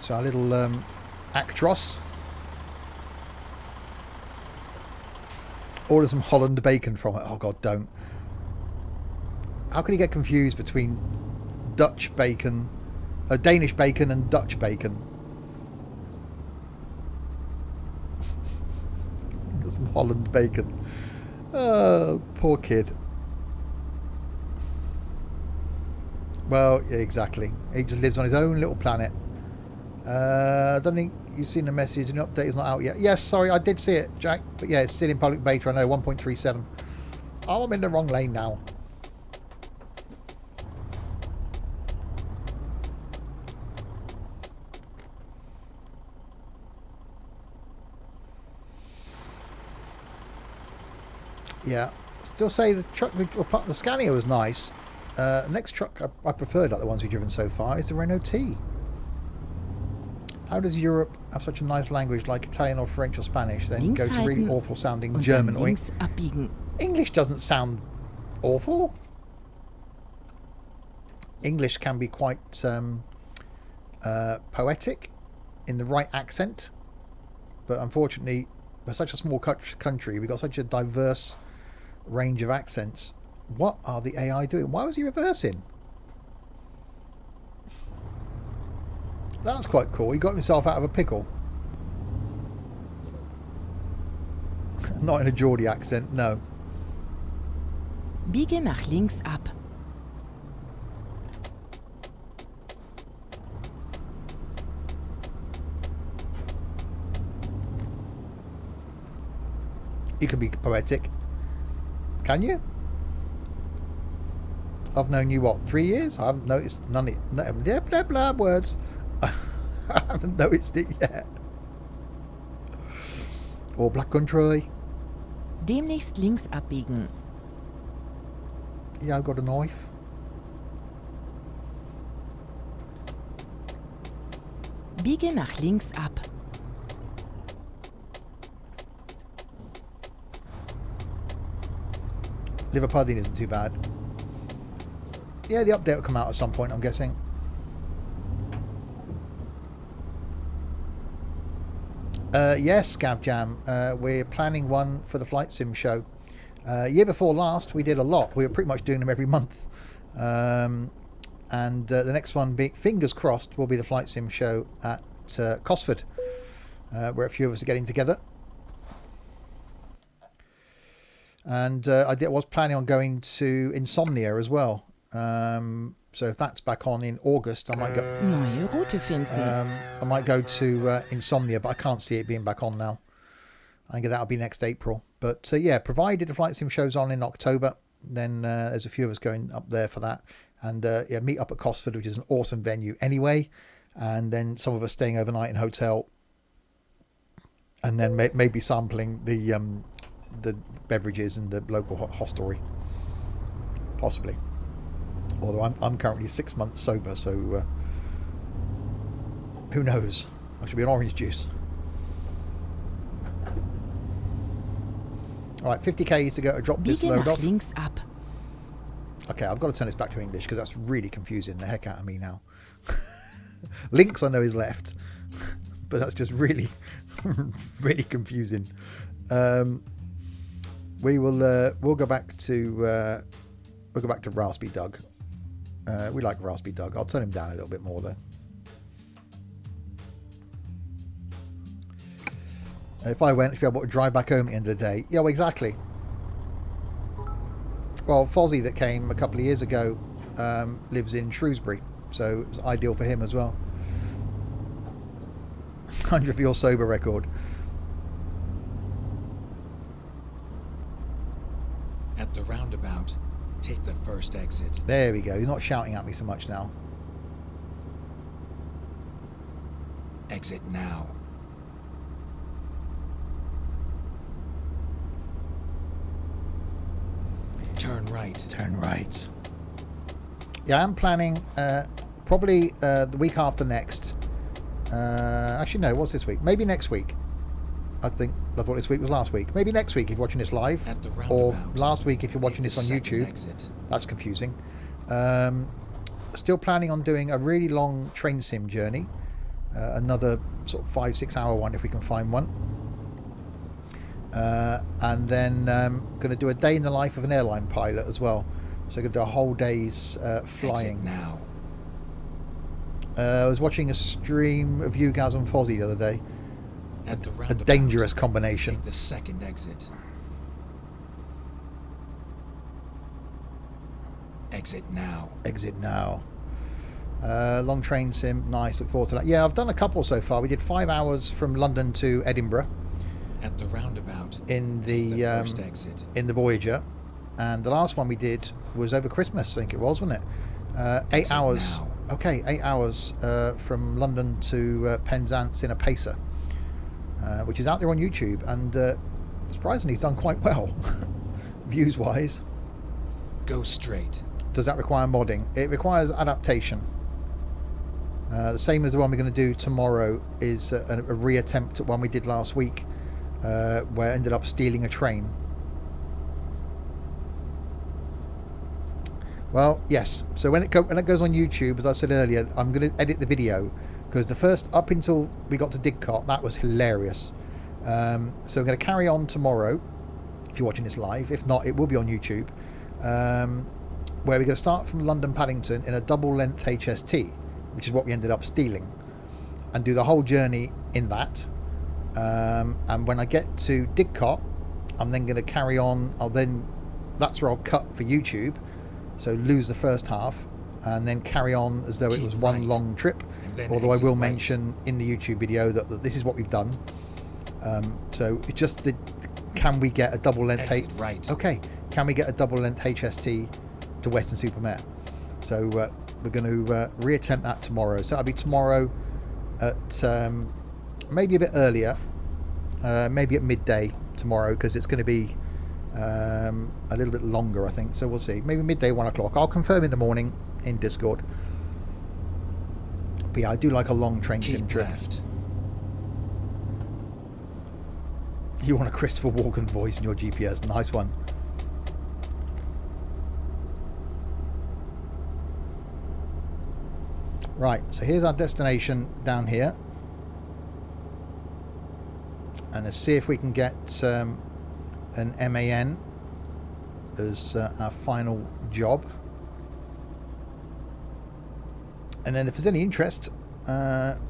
So our little actros order some Holland bacon from it. Oh God, don't. How can you get confused between Dutch bacon, Danish bacon and Dutch bacon? Got some Holland bacon. Oh, poor kid. Well, yeah, exactly. He just lives on his own little planet. I don't think you've seen the message. An update is not out yet. Yes, sorry, I did see it, Jack. But yeah, it's still in public beta. I know, 1.37. Oh, I'm in the wrong lane now. Yeah, still say the truck, the Scania was nice. Next truck I preferred, like the ones we've driven so far, is the Renault T. How does Europe have such a nice language like Italian or French or Spanish, then go to really awful sounding German or links abbiegen. English doesn't sound awful. English can be quite poetic in the right accent, but unfortunately, we're such a small country. We've got such a diverse range of accents. What are the AI doing? Why was he reversing? That's quite cool. He got himself out of a pickle. Not in a Geordie accent, no. Biege nach links ab. You can be poetic. Can you? I've known you, what, 3 years? I haven't noticed none of it. Blah, blah, blah, words. I haven't noticed it yet. Or Black Country. Demnächst links abbiegen. Yeah, I've got a knife. Biege nach links ab. Liverpudlian isn't too bad. Yeah, the update will come out at some point, I'm guessing. Yes, Scab Jam. We're planning one for the Flight Sim show. Year before last, we did a lot. We were pretty much doing them every month. And the next one, being, fingers crossed, will be the Flight Sim show at Cosford, where a few of us are getting together. And I was planning on going to Insomnia as well. So if that's back on in August, I might go. Neue Route finden. I might go to Insomnia, but I can't see it being back on now. I think that'll be next April. But yeah, provided the Flight Sim show's on in October, then there's a few of us going up there for that. And yeah, meet up at Cosford, which is an awesome venue anyway. And then some of us staying overnight in a hotel. And then maybe sampling the beverages and the local hostelry, possibly. Although I'm currently 6 months sober, so who knows? I should be an orange juice. All right, 50 Ks to go to drop this Biege load nach off. links ab. Okay, I've got to turn this back to English because that's really confusing the heck out of me now. Links I know is left, but that's just really, really confusing. We'll go back to Raspy Doug. We like Raspy Doug. I'll turn him down a little bit more though. If I went to be able to drive back home at the end of the day. Yeah, well, exactly. Well, Fozzie that came a couple of years ago lives in Shrewsbury, so it was ideal for him as well. 100 for your sober record. At the roundabout, take the first exit. There we go. He's not shouting at me so much now. Exit now. Turn right. Turn right. Yeah, I'm planning probably the week after next. Actually, no, what's this week? Maybe next week. I thought this week was last week. Maybe next week if you're watching this live. Or last week if you're watching this on YouTube. That's confusing. Still planning on doing a really long train sim journey. Another sort of 5-6 hour one if we can find one. And then going to do a day in the life of an airline pilot as well. So going to do a whole day's flying. Now. I was watching a stream of you guys on Fozzie the other day. A dangerous combination. Take the second exit. Exit now. Exit now. Long train sim. Nice. Look forward to that. Yeah, I've done a couple so far. We did 5 hours from London to Edinburgh. At the roundabout. In the first exit. In the Voyager, and the last one we did was over Christmas. I think it was, wasn't it? 8 Exit hours. now. Okay, 8 hours from London to Penzance in a Pacer, which is out there on YouTube, and surprisingly, he's done quite well, views-wise. Go straight. Does that require modding? It requires adaptation. The same as the one we're going to do tomorrow is a reattempt at one we did last week, where I ended up stealing a train. Well, yes. So when it goes on YouTube, as I said earlier, I'm going to edit the video because the first up until we got to Didcot, that was hilarious. So I'm going to carry on tomorrow. If you're watching this live, if not, it will be on YouTube. Where we're going to start from London Paddington in a double-length HST, which is what we ended up stealing, and do the whole journey in that. And when I get to Didcot, I'm then going to carry on. That's where I'll cut for YouTube. So lose the first half and then carry on as though it was one long trip. Although I will mention in the YouTube video that this is what we've done. So it's just can we get a double length? Okay, can we get a double length HST to Weston-super-Mare? So we're going to reattempt that tomorrow. So that'll be tomorrow at maybe a bit earlier, maybe at midday tomorrow, because it's going to be a little bit longer, I think. So we'll see. Maybe midday, 1 o'clock. I'll confirm in the morning in Discord. But yeah, I do like a long train sim trip. Left. You want a Christopher Walken voice in your GPS? Nice one. Right, so here's our destination down here. And let's see if we can get an MAN as our final job. And then if there's any interest,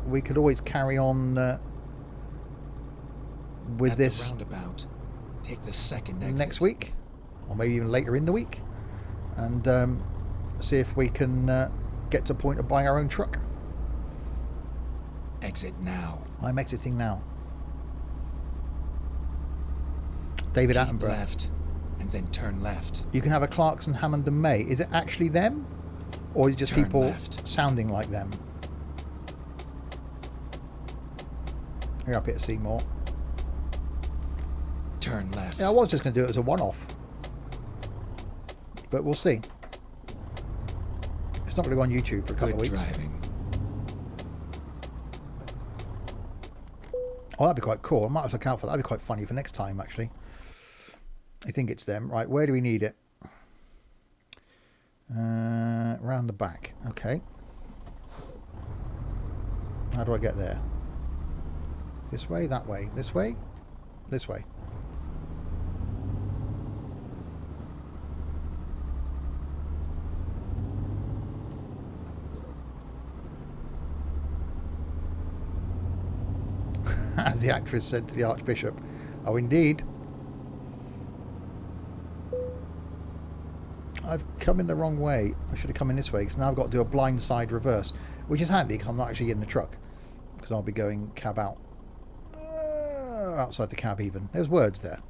we could always carry on with At this the roundabout. Take the second exit. next week, or maybe even later in the week, and see if we can get to a point of buying our own truck. Exit now. I'm exiting now. David Keep Attenborough. left, and then turn left. You can have a Clarkson, Hammond and May. Is it actually them? Or is it just Turn people left. sounding like them? Here up here at Seymour. Turn left. Yeah, I was just going to do it as a one-off. But we'll see. It's not going to go on YouTube for a couple Good of weeks. driving. Oh, that'd be quite cool. I might have to look out for that. That'd be quite funny for next time, actually. I think it's them. Right, where do we need it? Round the back. Okay. How do I get there? This way, that way, this way, this way. As the actress said to the Archbishop. Oh, indeed. I've come in the wrong way. I should have come in this way, because now I've got to do a blind side reverse, which is handy because I'm not actually in the truck, because I'll be going cab out. Outside the cab even. There's words there.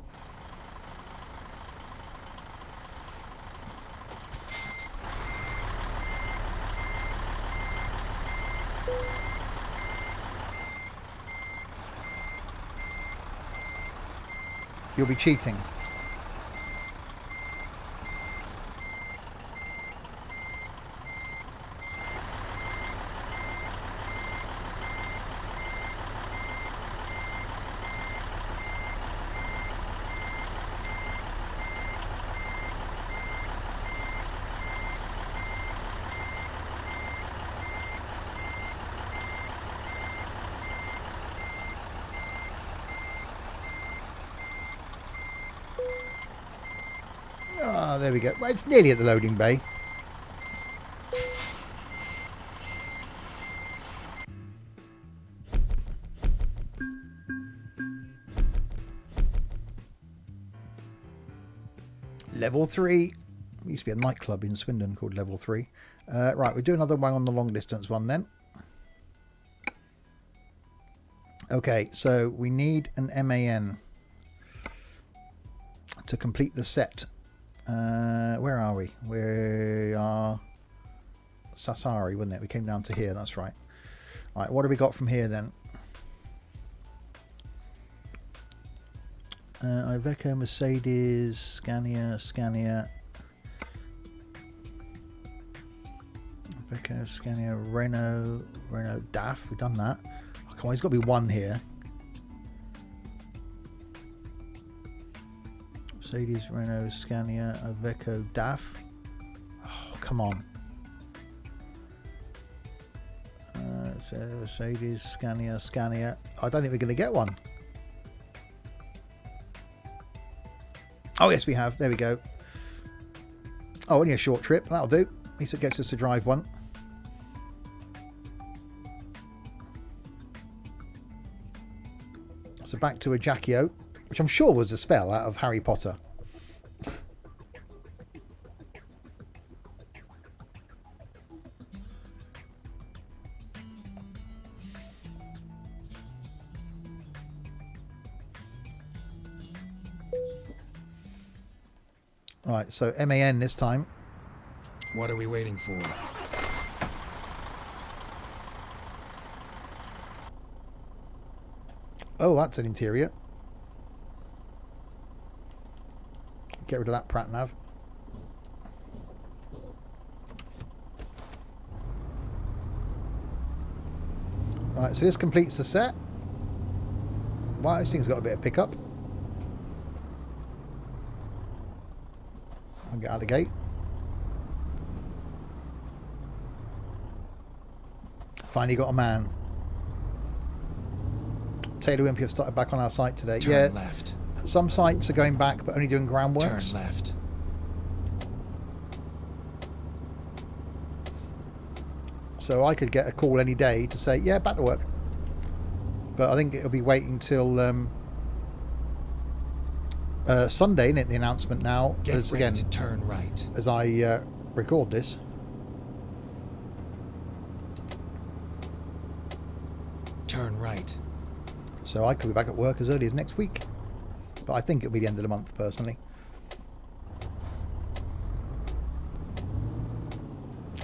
You'll be cheating. Ah, there we go. Well, it's nearly at the loading bay. Level 3. There used to be a nightclub in Swindon called Level 3. Right, we'll do another one on the long distance one then. Okay, so we need an MAN to complete the set. Where are we? We are Sassari, wasn't it? We came down to here, that's right. Right, what have we got from here then? Iveco, Mercedes, Scania. Iveco, Scania, Renault DAF. We've done that. Oh, come on, there's got to be one here. Mercedes, Renault, Scania, Iveco, DAF. Oh, come on. Mercedes, Scania. I don't think we're going to get one. Oh, yes, we have. There we go. Oh, only a short trip. That'll do. At least it gets us to drive one. So back to a Jacchio, which I'm sure was a spell out of Harry Potter. Right, so MAN this time. What are we waiting for? Oh, that's an interior. Get rid of that Prat Nav. Right, so this completes the set. Wow, this thing's got a bit of pickup. I'll get out of the gate. Finally got a man. Taylor Wimpy have started back on our site today. Turn left. Some sites are going back but only doing groundworks. Turn left. So I could get a call any day to say, yeah, back to work. But I think it'll be waiting till Sunday, isn't it, the announcement now? Get as, ready again, to turn right. as I record this. Turn right. So I could be back at work as early as next week. But I think it'll be the end of the month, personally.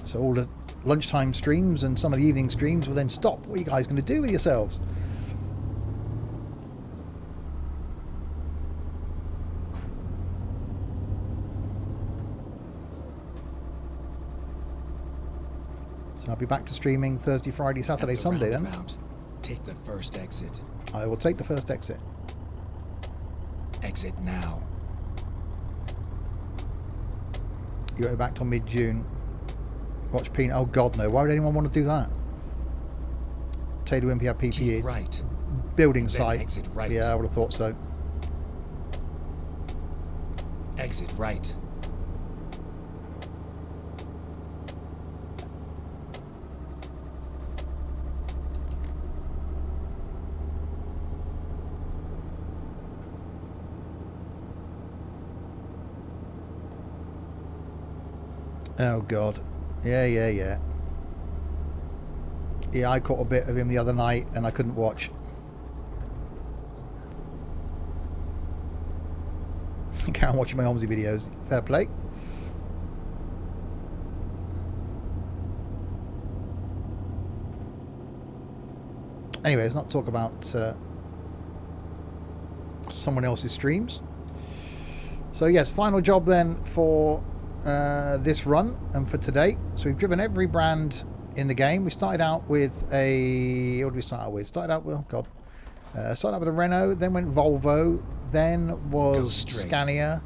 So all the lunchtime streams and some of the evening streams will then stop. What are you guys going to do with yourselves? So I'll be back to streaming Thursday, Friday, Saturday, At the Sunday then. roundabout, take the first exit. I will take the first exit. Exit now. You go back till mid-June. Watch Peanut. Oh God, no! Why would anyone want to do that? Taylor Wimpy have PPE. Keep right. Building Then site. exit right. Yeah, I would have thought so. Exit right. Oh God. Yeah. Yeah, I caught a bit of him the other night and I couldn't watch. Can't watch my Omsy videos. Fair play. Anyway, let's not talk about someone else's streams. So yes, final job then for this run and for today. So we've driven every brand in the game. We started out with a... What did we start out with? Started out with... Oh God. Started out with a Renault, then went Volvo, then was Scania,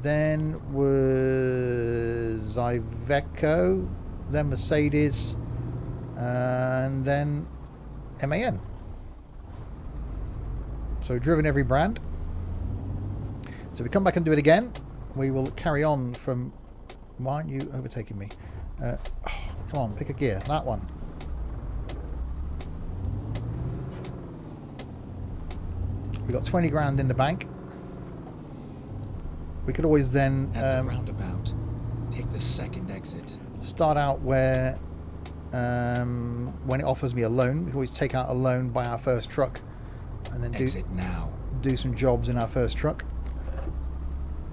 then was Iveco, then Mercedes, and then MAN. So we've driven every brand. So we come back and do it again. we will carry on from... Why aren't you overtaking me? Come on, pick a gear. That one. We've got 20 grand in the bank. We could always then... At the roundabout, take the second exit. Start out where... when it offers me a loan, we can always take out a loan, buy our first truck, and then Exit now. do some jobs in our first truck.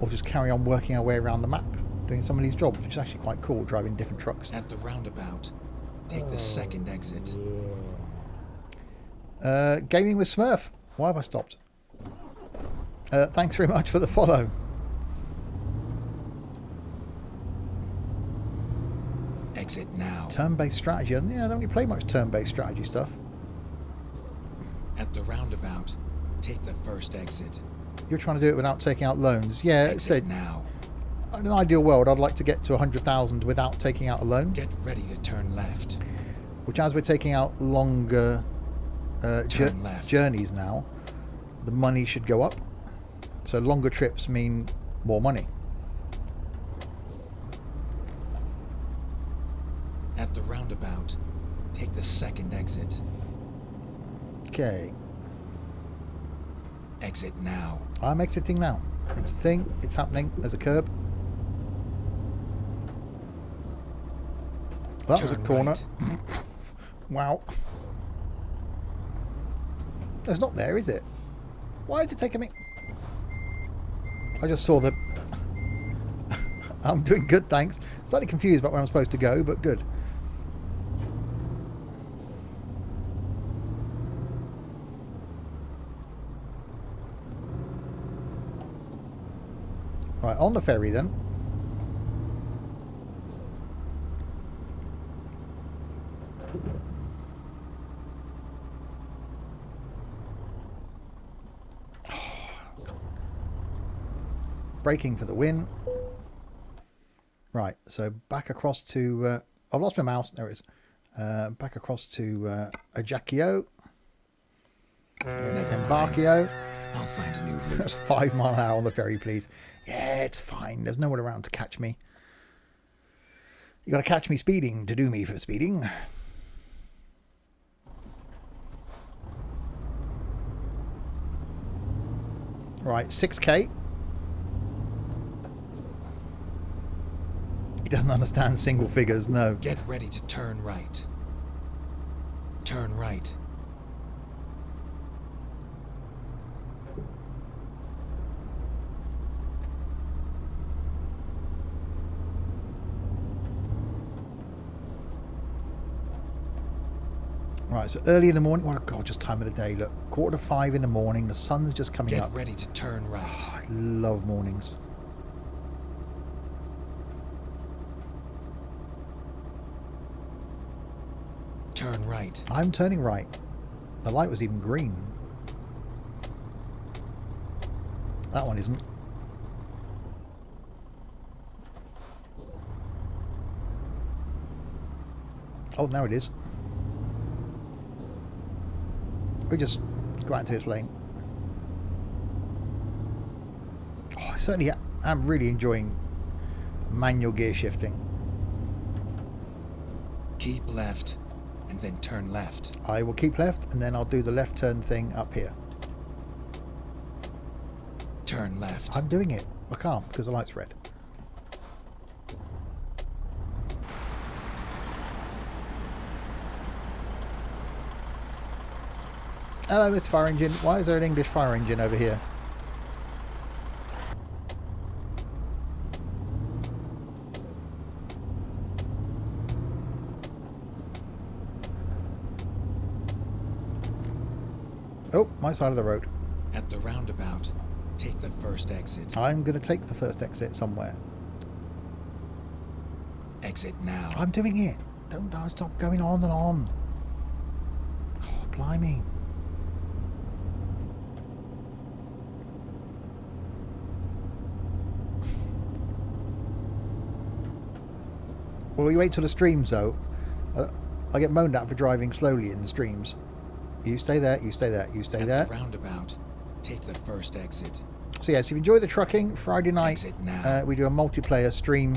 Or just carry on working our way around the map, doing some of these jobs, which is actually quite cool, driving different trucks. At the roundabout, take the second exit. Gaming with Smurf. Why have I stopped? Thanks very much for the follow. Exit now. Turn-based strategy. Yeah, I don't really play much turn-based strategy stuff. At the roundabout, take the first exit. You're trying to do it without taking out loans. Yeah, it's Exit now. in an ideal world, I'd like to get to 100,000 without taking out a loan. Get ready to turn left. Which, as we're taking out longer Turn left. journeys now, the money should go up. So longer trips mean more money. At the roundabout, take the second exit. Okay, Exit now. I'm exiting now. It's a thing. It's happening. There's a curb. That was a Turn corner. right. Wow. It's not there, is it? Why is it taking me? I just saw the... I'm doing good, thanks. Slightly confused about where I'm supposed to go, but good. Right, on the ferry then. Braking for the win. Right, so back across to... I've lost my mouse. There it is. Back across to Ajaccio. Embarkio. I'll find a new route. 5 mile an hour on the ferry, please. Yeah, it's fine. There's no one around to catch me. You got to catch me speeding to do me for speeding. Right, 6k. He doesn't understand single figures, no. Get ready to turn right. Turn right. Right, so early in the morning. What a gorgeous time of the day. Look, 4:45 in the morning. The sun's just coming Get up. ready to turn right. I love mornings. Turn right. I'm turning right. The light was even green. That one isn't. Oh, now it is. We just go out into this lane. Oh, I certainly am really enjoying manual gear shifting. Keep left and then turn left. I will keep left and then I'll do the left turn thing up here. Turn left. I'm doing it. I can't because the light's red. Hello, Mr. Fire Engine. Why is there an English fire engine over here? Oh, my side of the road. At the roundabout, take the first exit. I'm going to take the first exit somewhere. Exit now. I'm doing it. Don't stop going on and on. Oh, blimey. Well, you wait till the streams, though. I get moaned at for driving slowly in the streams. You stay there, you stay there, you stay At there. the roundabout, take the first exit. So yes, if you enjoy the trucking, Friday night Exit now. we do a multiplayer stream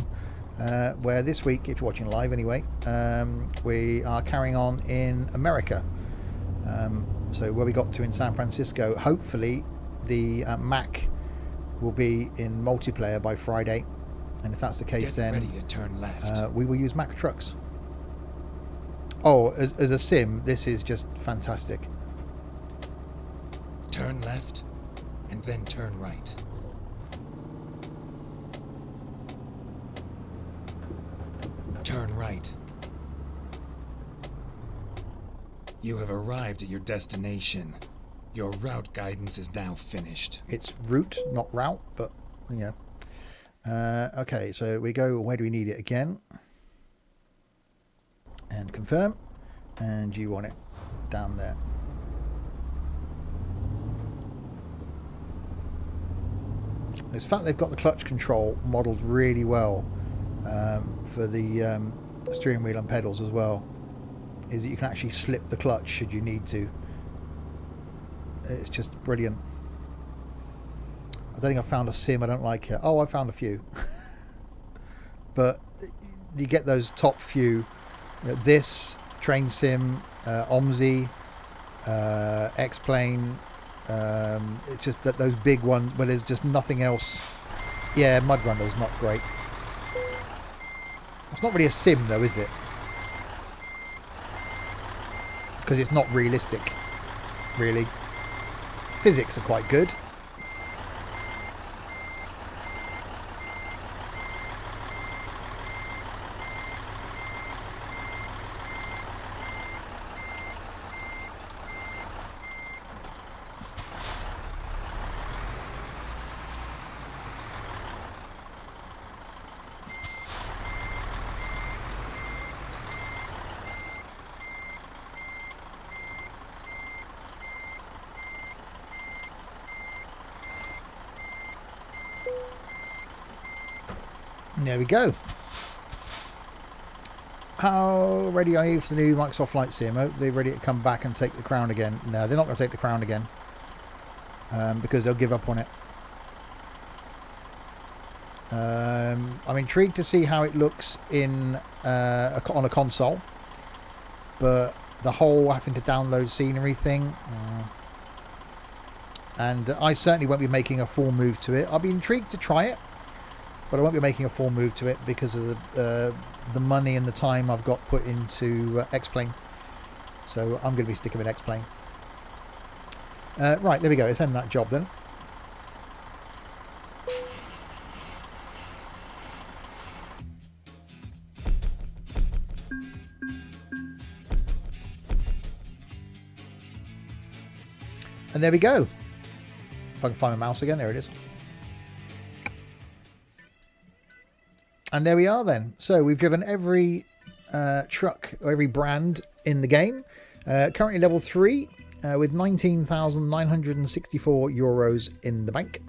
where this week, if you're watching live anyway, we are carrying on in America. So where we got to in San Francisco, hopefully the Mac will be in multiplayer by Friday, and if that's the case, Get then ready to turn left. we will use Mac trucks. Oh, as a sim, this is just fantastic. Turn left, and then turn right. Turn right. You have arrived at your destination. Your route guidance is now finished. It's route, not route, but yeah. Okay, so we go, where do we need it again? And confirm. And you want it down there. It's the fact they've got the clutch control modelled really well for the steering wheel and pedals as well, is that you can actually slip the clutch should you need to. It's just brilliant. I don't think I've found a sim I don't like it. Oh, I found a few. But you get those top few. This, Train Sim, OMSI, X-Plane. It's just that those big ones where there's just nothing else. Yeah, Mud Runner's not great. It's not really a sim though, is it? Because it's not realistic, really. Physics are quite good. There we go. How ready are you for the new Microsoft Flight Sim? Are they ready to come back and take the crown again? No, they're not going to take the crown again because they'll give up on it. I'm intrigued to see how it looks in on a console, but the whole having to download scenery thing, and I certainly won't be making a full move to it. I'll be intrigued to try it, but I won't be making a full move to it because of the money and the time I've got put into X-Plane. So I'm going to be sticking with X-Plane. Right, there we go. Let's end that job then. And there we go. If I can find my mouse again, there it is. And there we are then. So we've driven every truck or every brand in the game. Currently level 3 with 19,964 euros in the bank.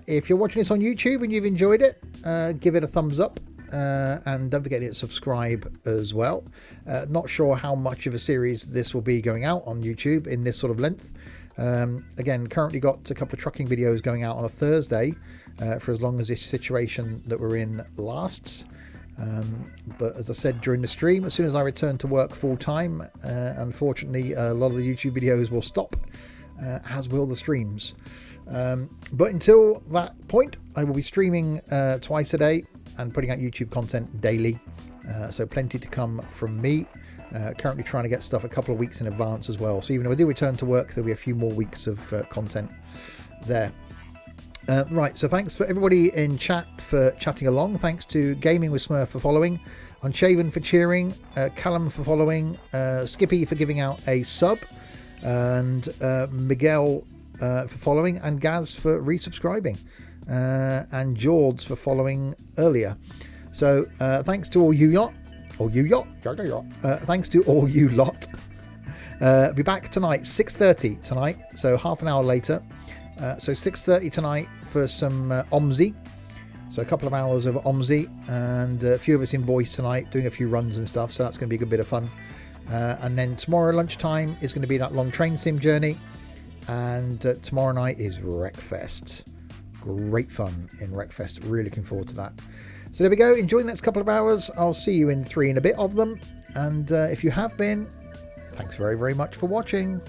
If you're watching this on YouTube and you've enjoyed it, give it a thumbs up. And don't forget to hit subscribe as well. Not sure how much of a series this will be going out on YouTube in this sort of length. Again, currently got a couple of trucking videos going out on a Thursday for as long as this situation that we're in lasts. But as I said during the stream, as soon as I return to work full time, unfortunately a lot of the YouTube videos will stop, as will the streams. But until that point, I will be streaming twice a day and putting out YouTube content daily. So plenty to come from me. Currently trying to get stuff a couple of weeks in advance as well. So even if I do return to work, there'll be a few more weeks of content there. Right, so thanks for everybody in chat for chatting along. Thanks to Gaming with Smurf for following, Unshaven for cheering, Callum for following, Skippy for giving out a sub, and Miguel for following, and Gaz for resubscribing, and George for following earlier. So thanks to all you lot. Thanks to all you lot. Be back tonight, 6:30 tonight, so half an hour later. So 6:30 tonight for some OMSI. So a couple of hours of OMSI, and a few of us in voice tonight doing a few runs and stuff. So that's going to be a good bit of fun. And then tomorrow lunchtime is going to be that long train sim journey. And tomorrow night is Wreckfest. Great fun in Wreckfest. Really looking forward to that. So there we go. Enjoy the next couple of hours. I'll see you in 3 and a bit of them. And if you have been, thanks very, very much for watching.